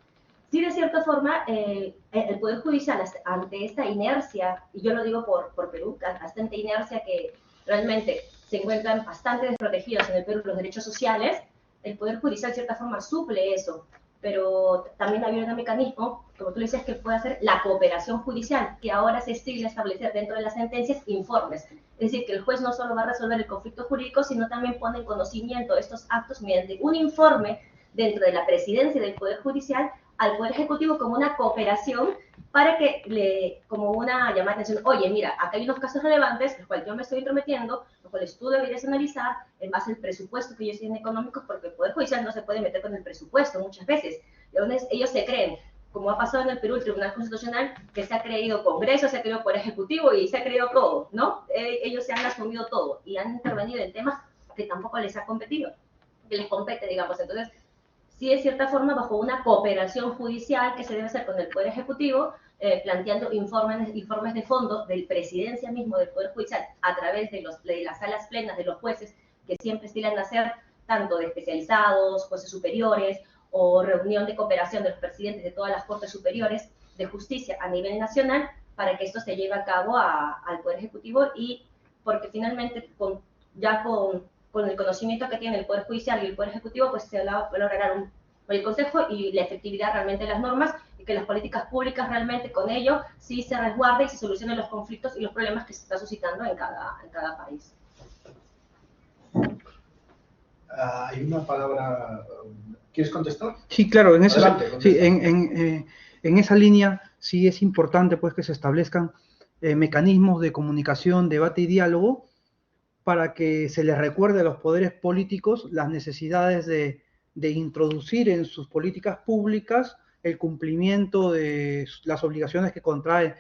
Sí, de cierta forma, el Poder Judicial, ante esta inercia, y yo lo digo por Perú, hasta esta inercia que realmente se encuentran bastante desprotegidos en el Perú los derechos sociales, el Poder Judicial de cierta forma suple eso, pero también había un mecanismo, como tú decías, que puede hacer la cooperación judicial, que ahora se estila establecer dentro de las sentencias informes. Es decir, que el juez no solo va a resolver el conflicto jurídico, sino también pone en conocimiento estos actos mediante un informe dentro de la presidencia del Poder Judicial al Poder Ejecutivo como una cooperación para que como una llamada de atención, oye, mira, acá hay unos casos relevantes, los cuales yo me estoy intrometiendo, los cuales tú deberías analizar en base al presupuesto que ellos tienen económicos, porque el Poder Judicial no se puede meter con el presupuesto muchas veces. Entonces, ellos se creen, como ha pasado en el Perú, el Tribunal Constitucional, que se ha creído Congreso, se ha creído Poder Ejecutivo y se ha creído todo, ¿no? Ellos se han asumido todo y han intervenido en temas que tampoco les ha competido, que les compete, digamos. Entonces, sí, de cierta forma, bajo una cooperación judicial que se debe hacer con el Poder Ejecutivo, planteando informes de fondo del presidencia mismo del Poder Judicial a través de las salas plenas de los jueces, que siempre estilan hacer tanto de especializados, jueces superiores, o reunión de cooperación de los presidentes de todas las Cortes Superiores de Justicia a nivel nacional, para que esto se lleve a cabo al Poder Ejecutivo, y porque finalmente con el conocimiento que tiene el Poder Judicial y el Poder Ejecutivo, pues se va a lograr el Consejo y la efectividad realmente de las normas, y que las políticas públicas realmente con ello sí se resguarden y se solucionen los conflictos y los problemas que se están suscitando en cada país.
Hay una palabra. ¿Quieres contestar?
Sí, claro, en esa línea sí es importante pues que se establezcan mecanismos de comunicación, debate y diálogo para que se les recuerde a los poderes políticos las necesidades de introducir en sus políticas públicas el cumplimiento de las obligaciones que contrae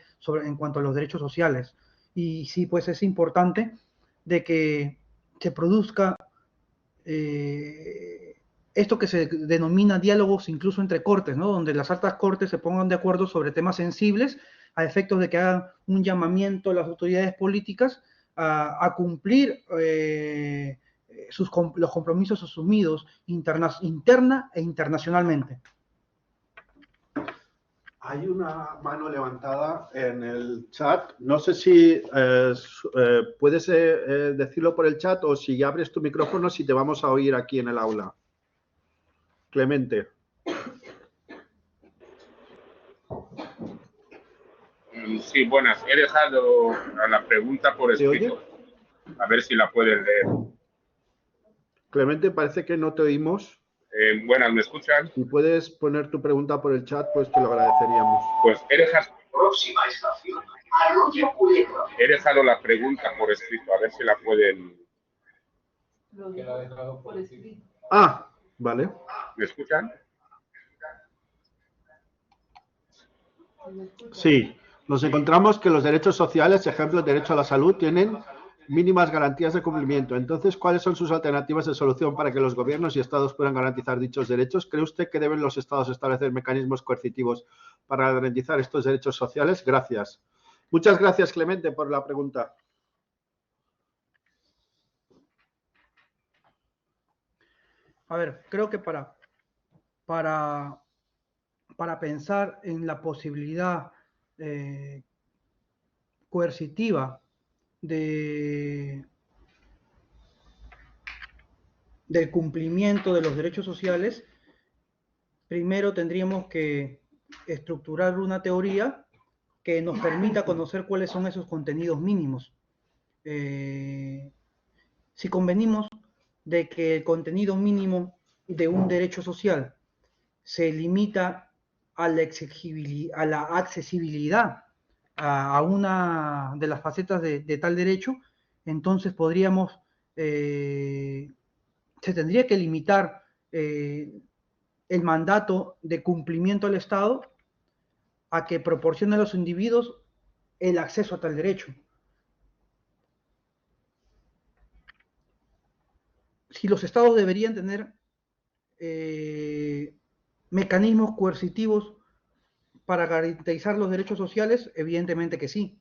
en cuanto a los derechos sociales. Y sí, pues es importante de que se produzca esto que se denomina diálogos incluso entre cortes, ¿no? Donde las altas cortes se pongan de acuerdo sobre temas sensibles a efectos de que hagan un llamamiento a las autoridades políticas a cumplir los compromisos asumidos interna e internacionalmente.
Hay una mano levantada en el chat. No sé si puedes decirlo por el chat o si abres tu micrófono, si te vamos a oír aquí en el aula. Clemente.
Sí, buenas. He dejado la pregunta por escrito. A ver si la pueden leer.
Clemente, parece que no te oímos.
Buenas, ¿me escuchan?
Si puedes poner tu pregunta por el chat, pues te lo agradeceríamos.
Pues he dejado la pregunta por escrito, a ver si la pueden...
Que la ha dejado por escrito.
Ah, vale.
¿Me escuchan?
Sí, nos encontramos que los derechos sociales, ejemplo, el derecho a la salud, tienen mínimas garantías de cumplimiento. Entonces, ¿cuáles son sus alternativas de solución para que los gobiernos y estados puedan garantizar dichos derechos? ¿Cree usted que deben los estados establecer mecanismos coercitivos para garantizar estos derechos sociales? Gracias. Muchas gracias, Clemente, por la pregunta.
A ver, creo que para para pensar en la posibilidad coercitiva del cumplimiento de los derechos sociales, primero tendríamos que estructurar una teoría que nos permita conocer cuáles son esos contenidos mínimos. Si convenimos de que el contenido mínimo de un derecho social se limita a la accesibilidad a una de las facetas de tal derecho, entonces podríamos, se tendría que limitar el mandato de cumplimiento al Estado a que proporcione a los individuos el acceso a tal derecho. Si los estados deberían tener mecanismos coercitivos para garantizar los derechos sociales, evidentemente que sí.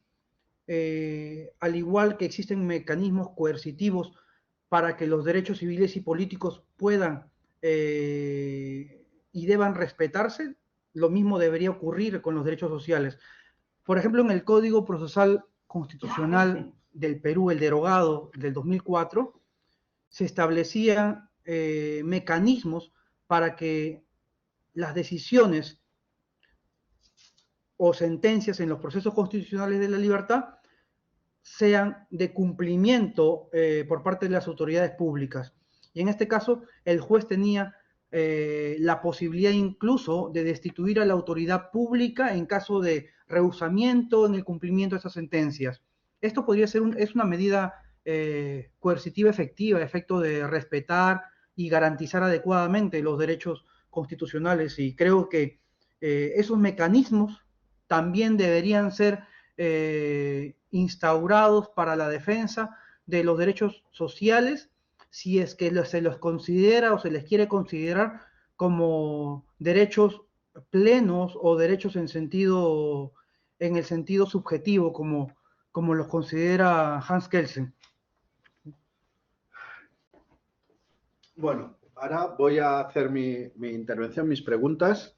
Al igual que existen mecanismos coercitivos para que los derechos civiles y políticos puedan y deban respetarse, lo mismo debería ocurrir con los derechos sociales. Por ejemplo, en el Código Procesal Constitucional del Perú, el derogado del 2004, se establecían mecanismos para que las decisiones o sentencias en los procesos constitucionales de la libertad sean de cumplimiento por parte de las autoridades públicas. Y en este caso, el juez tenía la posibilidad incluso de destituir a la autoridad pública en caso de rehusamiento en el cumplimiento de esas sentencias. Esto podría ser es una medida coercitiva efectiva, a efecto de respetar y garantizar adecuadamente los derechos constitucionales, y creo que esos mecanismos también deberían ser instaurados para la defensa de los derechos sociales, si es que se los considera o se les quiere considerar como derechos plenos o derechos en el sentido subjetivo, como los considera Hans Kelsen.
Bueno, ahora voy a hacer mi intervención, mis preguntas,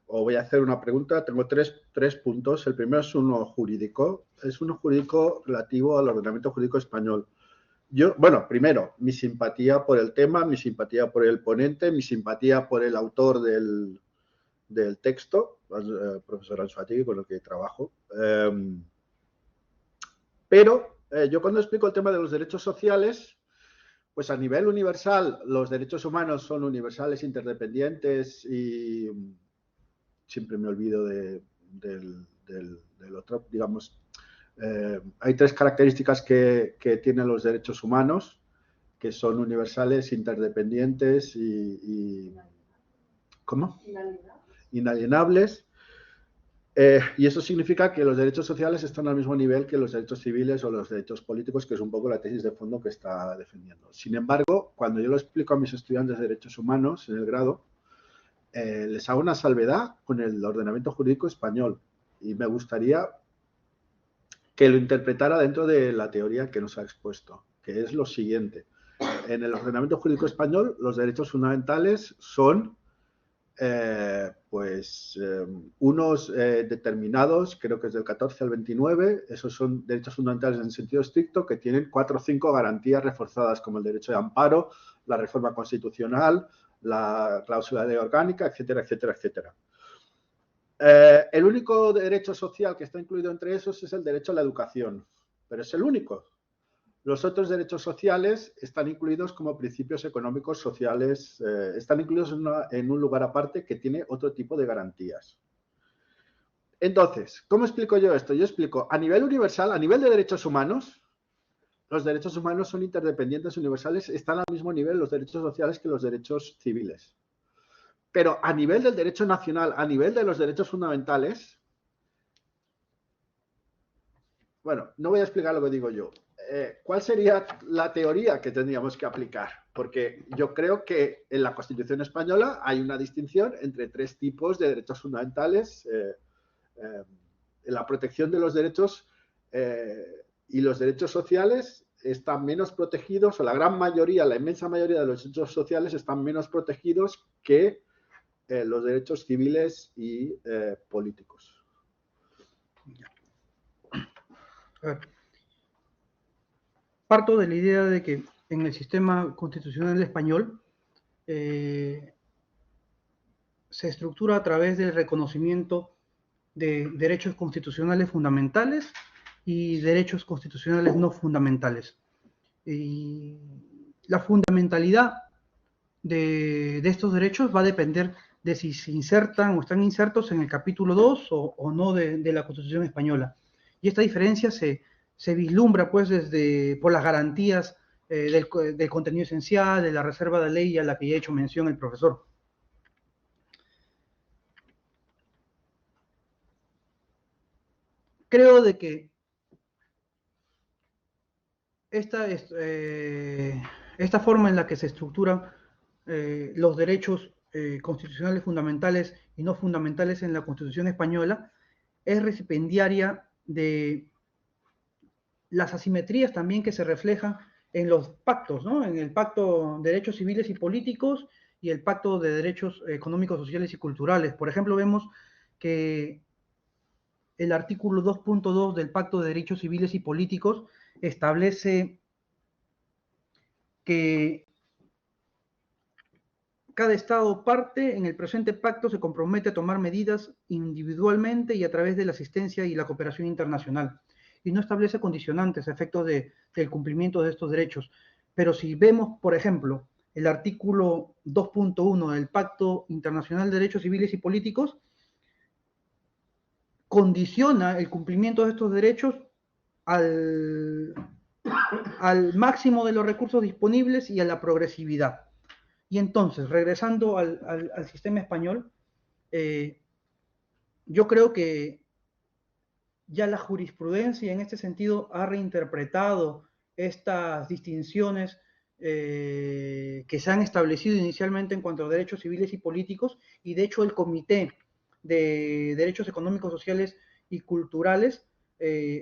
o voy a hacer una pregunta. Tengo tres puntos. El primero es uno jurídico. Es uno jurídico relativo al ordenamiento jurídico español. Bueno, primero, mi simpatía por el tema, mi simpatía por el ponente, mi simpatía por el autor del texto, profesor Anzuategui, con el que trabajo. Pero yo cuando explico el tema de los derechos sociales, pues a nivel universal, los derechos humanos son universales, interdependientes y siempre me olvido del otro, digamos. Hay tres características que tienen los derechos humanos, que son universales, interdependientes y ¿cómo? Inalienables. Y eso significa que los derechos sociales están al mismo nivel que los derechos civiles o los derechos políticos, que es un poco la tesis de fondo que está defendiendo. Sin embargo, cuando yo lo explico a mis estudiantes de derechos humanos en el grado, les hago una salvedad con el ordenamiento jurídico español, y me gustaría que lo interpretara dentro de la teoría que nos ha expuesto, que es lo siguiente. En el ordenamiento jurídico español, los derechos fundamentales son unos determinados, creo que es del 14 al 29, esos son derechos fundamentales en sentido estricto, que tienen 4 o 5 garantías reforzadas, como el derecho de amparo, la reforma constitucional, la cláusula de ley orgánica, etcétera, etcétera, etcétera. El único derecho social que está incluido entre esos es el derecho a la educación, pero es el único. Los otros derechos sociales están incluidos como principios económicos sociales, están incluidos en un lugar aparte que tiene otro tipo de garantías. Entonces, ¿cómo explico yo esto? Yo explico, a nivel universal, a nivel de derechos humanos, los derechos humanos son interdependientes, universales, están al mismo nivel los derechos sociales que los derechos civiles. Pero a nivel del derecho nacional, a nivel de los derechos fundamentales, bueno, no voy a explicar lo que digo yo. ¿Cuál sería la teoría que tendríamos que aplicar? Porque yo creo que en la Constitución española hay una distinción entre 3 tipos de derechos fundamentales. La protección de los derechos y los derechos sociales están menos protegidos, o la gran mayoría, la inmensa mayoría de los derechos sociales están menos protegidos que los derechos civiles y políticos.
A ver. Parto de la idea de que en el sistema constitucional español se estructura a través del reconocimiento de derechos constitucionales fundamentales y derechos constitucionales no fundamentales. Y la fundamentalidad de estos derechos va a depender de si se insertan o están insertos en el capítulo 2 o no de la Constitución española. Y esta diferencia se vislumbra pues por las garantías del contenido esencial, de la reserva de ley a la que ya ha hecho mención el profesor. Creo de que esta forma en la que se estructuran los derechos constitucionales fundamentales y no fundamentales en la Constitución española es recipiendaria de las asimetrías también que se reflejan en los pactos, ¿no? En el Pacto de Derechos Civiles y Políticos y el Pacto de Derechos Económicos, Sociales y Culturales. Por ejemplo, vemos que el artículo 2.2 del Pacto de Derechos Civiles y Políticos establece que cada Estado parte en el presente pacto se compromete a tomar medidas individualmente y a través de la asistencia y la cooperación internacional, y no establece condicionantes a efectos del cumplimiento de estos derechos. Pero si vemos, por ejemplo, el artículo 2.1 del Pacto Internacional de Derechos Civiles y Políticos, condiciona el cumplimiento de estos derechos al máximo de los recursos disponibles y a la progresividad. Y entonces, regresando al sistema español, yo creo que ya la jurisprudencia en este sentido ha reinterpretado estas distinciones que se han establecido inicialmente en cuanto a derechos civiles y políticos, y de hecho el Comité de Derechos Económicos, Sociales y Culturales,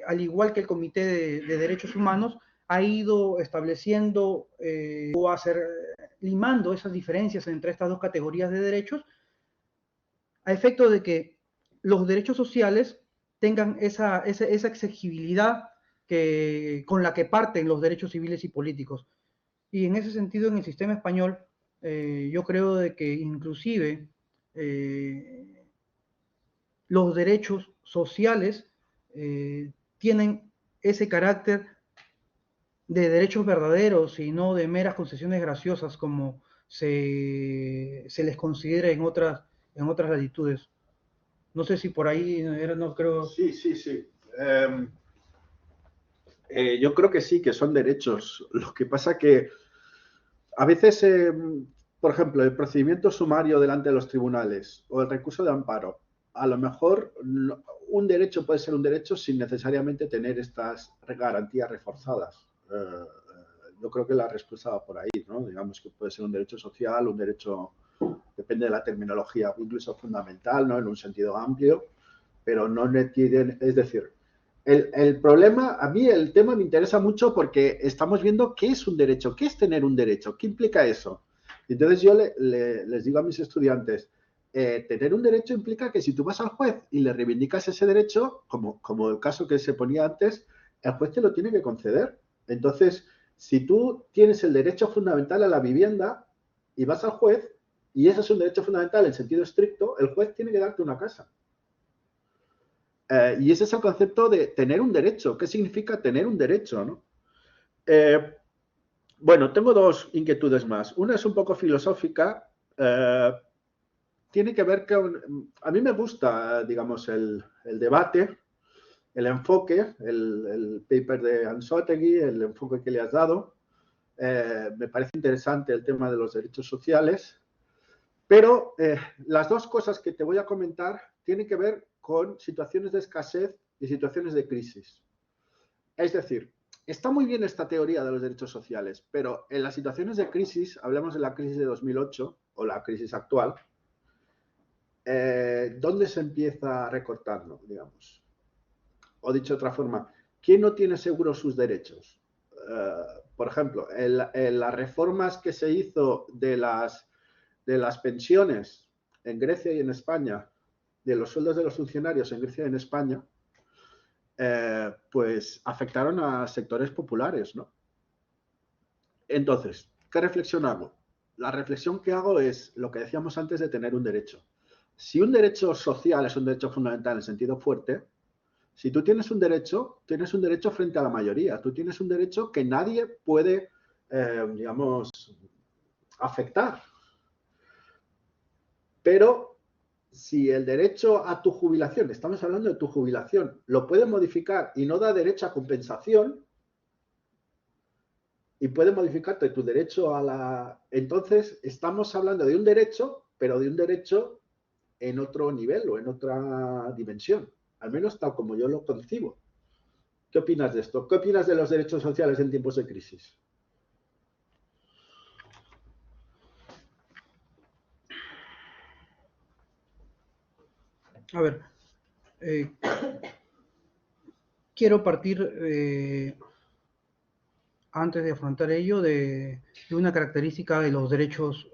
al igual que el Comité de Derechos Humanos, ha ido estableciendo o limando esas diferencias entre estas dos categorías de derechos, a efecto de que los derechos sociales tengan esa exigibilidad con la que parten los derechos civiles y políticos. Y en ese sentido, en el sistema español, yo creo de que inclusive los derechos sociales tienen ese carácter de derechos verdaderos y no de meras concesiones graciosas como se les considera en otras latitudes. No sé si por ahí no creo.
Sí. Yo creo que sí, que son derechos. Lo que pasa que a veces, por ejemplo, el procedimiento sumario delante de los tribunales o el recurso de amparo, a lo mejor un derecho puede ser un derecho sin necesariamente tener estas garantías reforzadas. Yo creo que la respuesta va por ahí, ¿no? Digamos que puede ser un derecho social, un derecho, depende de la terminología, incluso fundamental, ¿no? En un sentido amplio, pero no tienen, es decir, el problema, a mí el tema me interesa mucho porque estamos viendo qué es un derecho, qué es tener un derecho, qué implica eso. Entonces yo les digo a mis estudiantes, tener un derecho implica que si tú vas al juez y le reivindicas ese derecho, como el caso que se ponía antes, el juez te lo tiene que conceder. Entonces, si tú tienes el derecho fundamental a la vivienda y vas al juez, y ese es un derecho fundamental en sentido estricto, el juez tiene que darte una casa. Y ese es el concepto de tener un derecho. ¿Qué significa tener un derecho, no? Bueno, tengo dos inquietudes más. Una es un poco filosófica. Tiene que ver con... A mí me gusta, digamos, el debate, el enfoque, el paper de Anzoátegui, el enfoque que le has dado. Me parece interesante el tema de los derechos sociales. Pero las dos cosas que te voy a comentar tienen que ver con situaciones de escasez y situaciones de crisis. Es decir, está muy bien esta teoría de los derechos sociales, pero en las situaciones de crisis, hablemos de la crisis de 2008 o la crisis actual, ¿dónde se empieza a recortarlo, digamos? O dicho de otra forma, ¿quién no tiene seguros sus derechos? Por ejemplo, en las reformas que se hizo de las pensiones en Grecia y en España, de los sueldos de los funcionarios en Grecia y en España, pues afectaron a sectores populares, ¿no? Entonces, ¿qué reflexión hago? La reflexión que hago es lo que decíamos antes de tener un derecho. Si un derecho social es un derecho fundamental en sentido fuerte, si tú tienes un derecho frente a la mayoría. Tú tienes un derecho que nadie puede, digamos, afectar. Pero si el derecho a tu jubilación, estamos hablando de tu jubilación, lo puede modificar y no da derecho a compensación, y puede modificarte tu derecho a la... Entonces, estamos hablando de un derecho, pero de un derecho en otro nivel o en otra dimensión, al menos tal como yo lo concibo. ¿Qué opinas de esto? ¿Qué opinas de los derechos sociales en tiempos de crisis?
A ver, quiero partir, antes de afrontar ello, de una característica de los derechos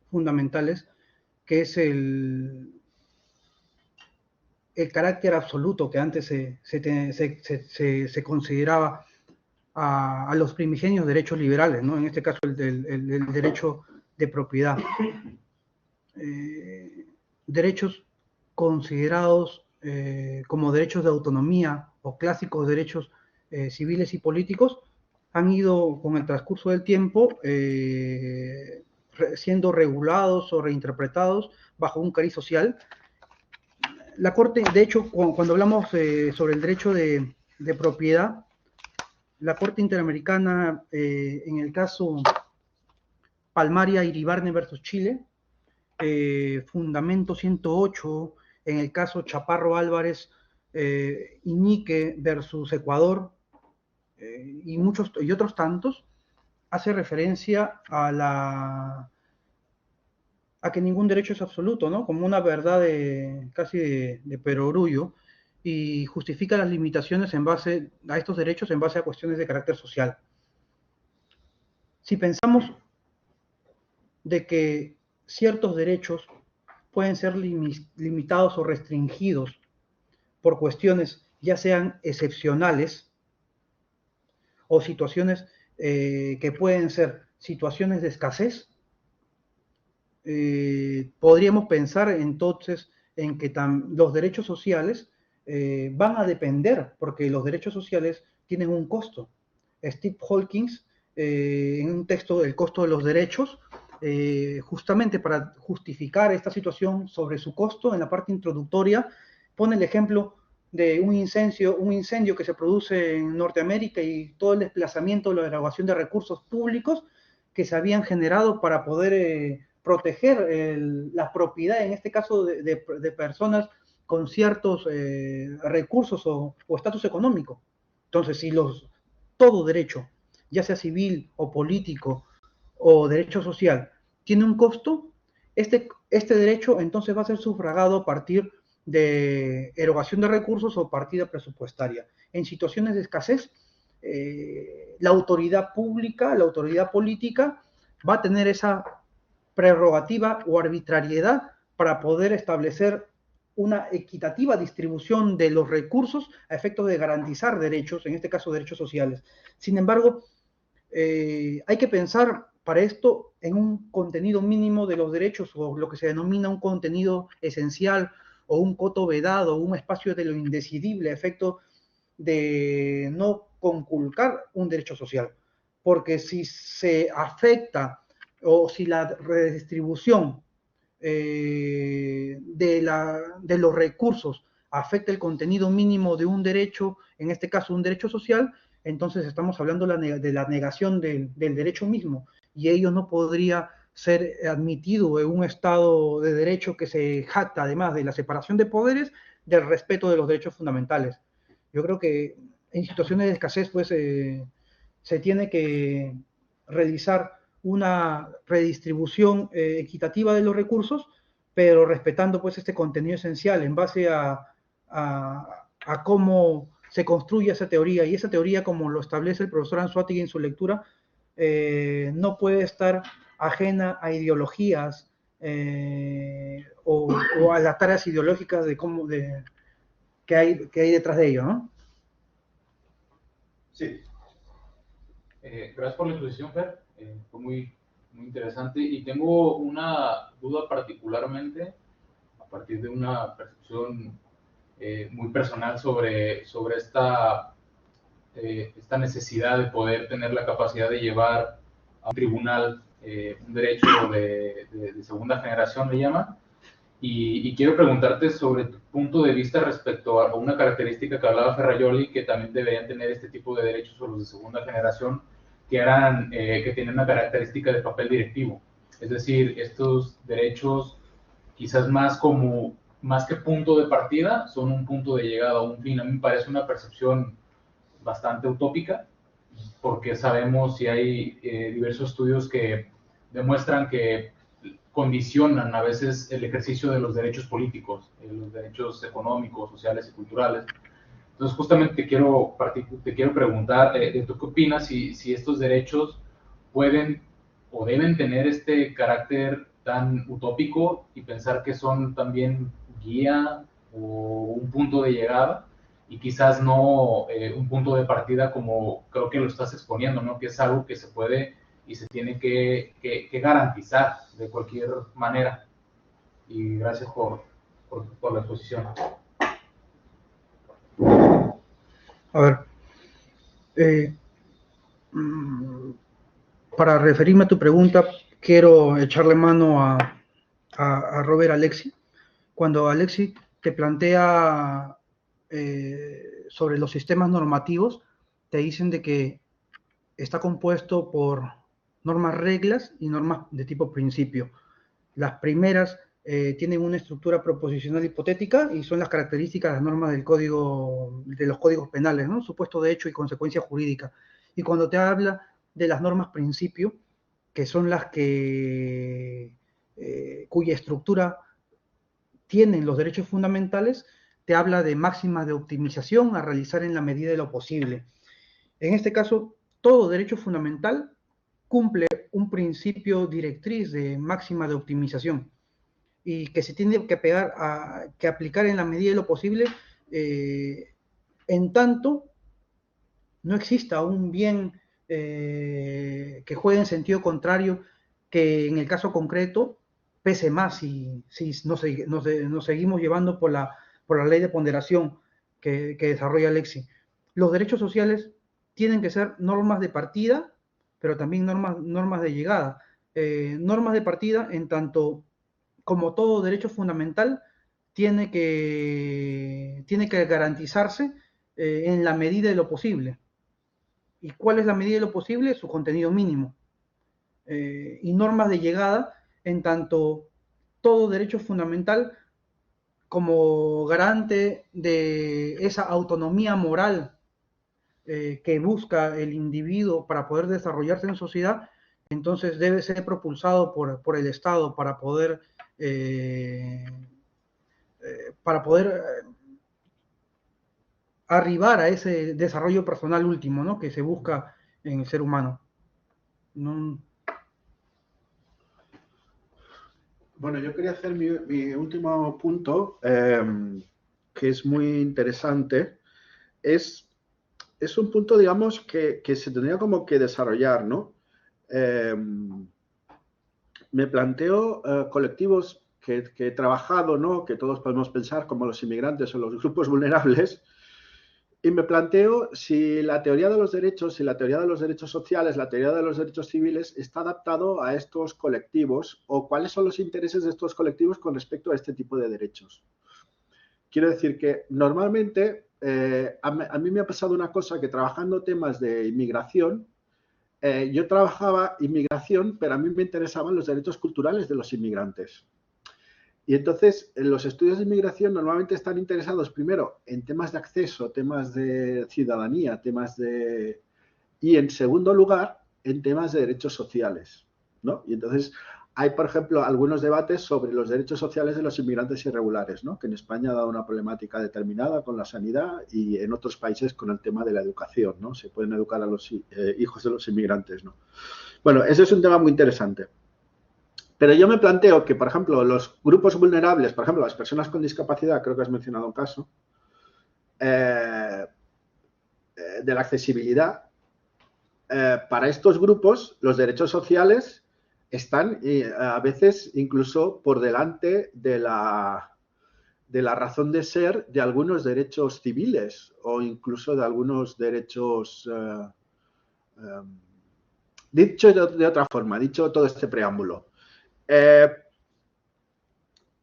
fundamentales, que es el carácter absoluto que antes se consideraba a los primigenios derechos liberales, ¿no? En este caso el derecho de propiedad. Derechos considerados como derechos de autonomía o clásicos derechos civiles y políticos han ido con el transcurso del tiempo siendo regulados o reinterpretados bajo un cariz social. La Corte, de hecho, cuando hablamos sobre el derecho de propiedad, la Corte Interamericana, en el caso Palmaria Iribarne versus Chile, Fundamento 108, en el caso Chaparro Álvarez Iñique versus Ecuador, y otros tantos, hace referencia a que ningún derecho es absoluto, ¿no? Como una verdad casi de perogrullo, y justifica las limitaciones en base a estos derechos en base a cuestiones de carácter social. Si pensamos de que ciertos derechos pueden ser limitados o restringidos por cuestiones ya sean excepcionales o situaciones que pueden ser situaciones de escasez, podríamos pensar entonces en que los derechos sociales van a depender, porque los derechos sociales tienen un costo. Steve Hawkins, en un texto, El costo de los derechos, justamente para justificar esta situación sobre su costo, en la parte introductoria, pone el ejemplo de un incendio que se produce en Norteamérica y todo el desplazamiento, la erogación de recursos públicos que se habían generado para poder proteger la propiedad, en este caso de personas con ciertos recursos o estatus económico. Entonces, si todo derecho, ya sea civil o político o derecho social, tiene un costo, este derecho entonces va a ser sufragado a partir de erogación de recursos o partida presupuestaria. En situaciones de escasez, la autoridad pública, la autoridad política va a tener esa prerrogativa o arbitrariedad para poder establecer una equitativa distribución de los recursos a efectos de garantizar derechos, en este caso derechos sociales. Sin embargo, hay que pensar para esto en un contenido mínimo de los derechos, o lo que se denomina un contenido esencial, o un coto vedado, o un espacio de lo indecidible a efecto de no conculcar un derecho social. Porque si se afecta o si la redistribución de los recursos afecta el contenido mínimo de un derecho, en este caso un derecho social, entonces estamos hablando de la negación del derecho mismo, y ello no podría ser admitido en un Estado de derecho que se jacta, además de la separación de poderes, del respeto de los derechos fundamentales. Yo creo que en situaciones de escasez, pues, se tiene que realizar una redistribución equitativa de los recursos, pero respetando pues este contenido esencial en base a cómo se construye esa teoría, y esa teoría, como lo establece el profesor Anzoátegui en su lectura, no puede estar ajena a ideologías o a las tareas ideológicas que hay detrás de ello, ¿no?
Sí.
Gracias por la exposición, Fer. Fue muy interesante. Y tengo una duda particularmente, a partir de una percepción muy personal sobre esta necesidad de poder tener la capacidad de llevar a un tribunal un derecho de segunda generación, le llaman. Y quiero preguntarte sobre tu punto de vista respecto a una característica que hablaba Ferrajoli, que también deberían tener este tipo de derechos o los de segunda generación, que tienen una característica de papel directivo. Es decir, estos derechos quizás más que punto de partida, son un punto de llegada o un fin. A mí me parece una percepción bastante utópica, porque sabemos y hay diversos estudios que demuestran que condicionan a veces el ejercicio de los derechos políticos, los derechos económicos, sociales y culturales. Entonces, justamente te quiero preguntar, ¿tú qué opinas si estos derechos pueden o deben tener este carácter tan utópico y pensar que son también guía o un punto de llegada y quizás no un punto de partida como creo que lo estás exponiendo, ¿no? Que es algo que se puede y se tiene que garantizar de cualquier manera? Y gracias por la exposición.
A ver, para referirme a tu pregunta, quiero echarle mano a Robert Alexi. Cuando Alexi te plantea sobre los sistemas normativos, te dicen de que está compuesto por normas reglas y normas de tipo principio. Las primeras tienen una estructura proposicional hipotética y son las características, las normas del código, de los códigos penales, ¿no? Supuesto de hecho y consecuencia jurídica. Y cuando te habla de las normas principio, que son las que cuya estructura tienen los derechos fundamentales, te habla de máximas de optimización a realizar en la medida de lo posible. En este caso, todo derecho fundamental cumple un principio directriz de máxima de optimización y que se tiene que aplicar en la medida de lo posible en tanto no exista un bien que juegue en sentido contrario, que en el caso concreto pese más si nos seguimos llevando por la ley de ponderación que desarrolla Alexi. Los derechos sociales tienen que ser normas de partida, pero también normas de llegada. Normas de partida en tanto como todo derecho fundamental tiene que garantizarse en la medida de lo posible. ¿Y cuál es la medida de lo posible? Su contenido mínimo. Y normas de llegada en tanto todo derecho fundamental como garante de esa autonomía moral que busca el individuo para poder desarrollarse en sociedad, entonces debe ser propulsado por el Estado para poder arribar a ese desarrollo personal último, ¿no? Que se busca en el ser humano. No.
Bueno, yo quería hacer mi último punto, que es muy interesante. Es un punto, digamos, que se tendría como que desarrollar, ¿no? Me planteo colectivos que he trabajado, ¿no? Que todos podemos pensar como los inmigrantes o los grupos vulnerables, y me planteo si la teoría de los derechos, si la teoría de los derechos sociales, la teoría de los derechos civiles está adaptado a estos colectivos o cuáles son los intereses de estos colectivos con respecto a este tipo de derechos. Quiero decir que normalmente a mí me ha pasado una cosa, que trabajando temas de inmigración, yo trabajaba inmigración, pero a mí me interesaban los derechos culturales de los inmigrantes. Y entonces, los estudios de inmigración normalmente están interesados primero en temas de acceso, temas de ciudadanía, y en segundo lugar, en temas de derechos sociales, ¿no? Y entonces hay, por ejemplo, algunos debates sobre los derechos sociales de los inmigrantes irregulares, ¿no? Que en España ha dado una problemática determinada con la sanidad y en otros países con el tema de la educación, ¿no? Se pueden educar a los hijos de los inmigrantes, ¿no? Bueno, ese es un tema muy interesante. Pero yo me planteo que, por ejemplo, los grupos vulnerables, por ejemplo, las personas con discapacidad, creo que has mencionado un caso, de la accesibilidad, para estos grupos los derechos sociales están a veces incluso por delante de la razón de ser de algunos derechos civiles o incluso de algunos derechos, dicho de otra forma, dicho todo este preámbulo.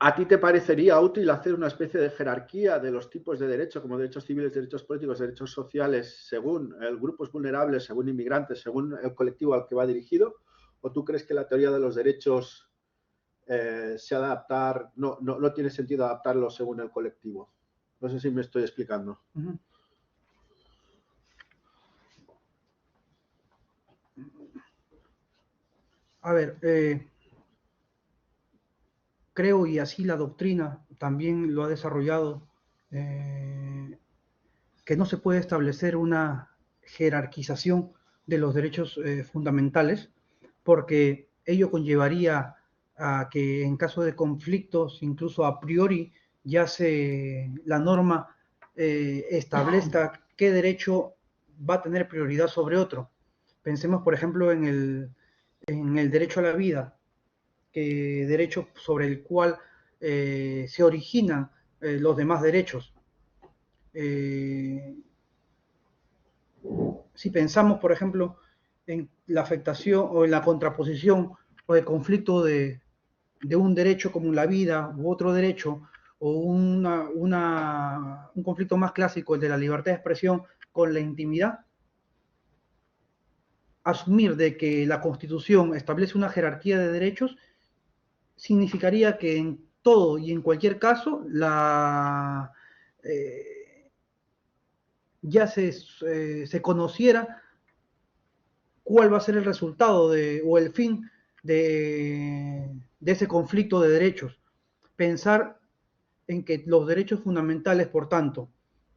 ¿A ti te parecería útil hacer una especie de jerarquía de los tipos de derechos, como derechos civiles, derechos políticos, derechos sociales, según grupos vulnerables, según inmigrantes, según el colectivo al que va dirigido? ¿O tú crees que la teoría de los derechos no tiene sentido adaptarlo según el colectivo? No sé si me estoy explicando.
A ver, creo, y así la doctrina también lo ha desarrollado, que no se puede establecer una jerarquización de los derechos fundamentales, porque ello conllevaría a que en caso de conflictos, incluso a priori, ya la norma establezca qué derecho va a tener prioridad sobre otro. Pensemos, por ejemplo, en el derecho a la vida, derecho sobre el cual se originan los demás derechos. Si pensamos, por ejemplo, en la afectación o en la contraposición o el conflicto de un derecho como la vida u otro derecho, o un conflicto más clásico, el de la libertad de expresión con la intimidad, asumir de que la Constitución establece una jerarquía de derechos significaría que en todo y en cualquier caso ya se conociera cuál va a ser el resultado o el fin de ese conflicto de derechos. Pensar en que los derechos fundamentales, por tanto,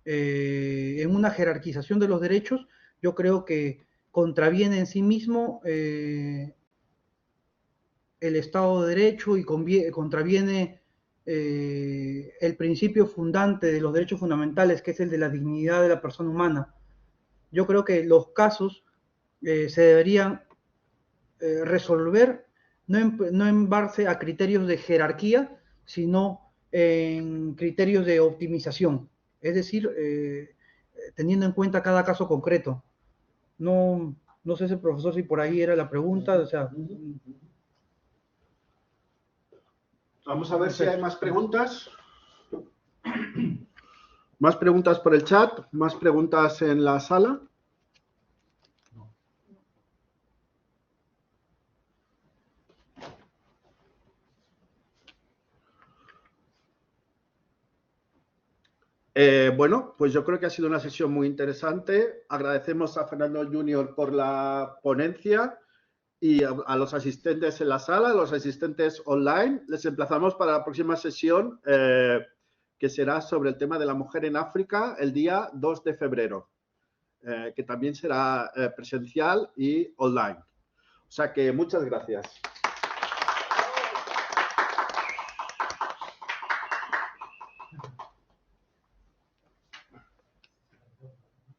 en una jerarquización de los derechos, yo creo que contraviene en sí mismo el Estado de Derecho y contraviene el principio fundante de los derechos fundamentales, que es el de la dignidad de la persona humana. Yo creo que los casos se deberían resolver no en base a criterios de jerarquía, sino en criterios de optimización, es decir, teniendo en cuenta cada caso concreto. No sé, profesor, si por ahí era la pregunta, o sea...
Vamos a ver si hay más preguntas. ¿Más preguntas por el chat? ¿Más preguntas en la sala? Bueno, pues yo creo que ha sido una sesión muy interesante. Agradecemos a Fernando Junior por la ponencia y a los asistentes en la sala, a los asistentes online. Les emplazamos para la próxima sesión, que será sobre el tema de la mujer en África, el día 2 de febrero, que también será presencial y online. O sea que muchas gracias.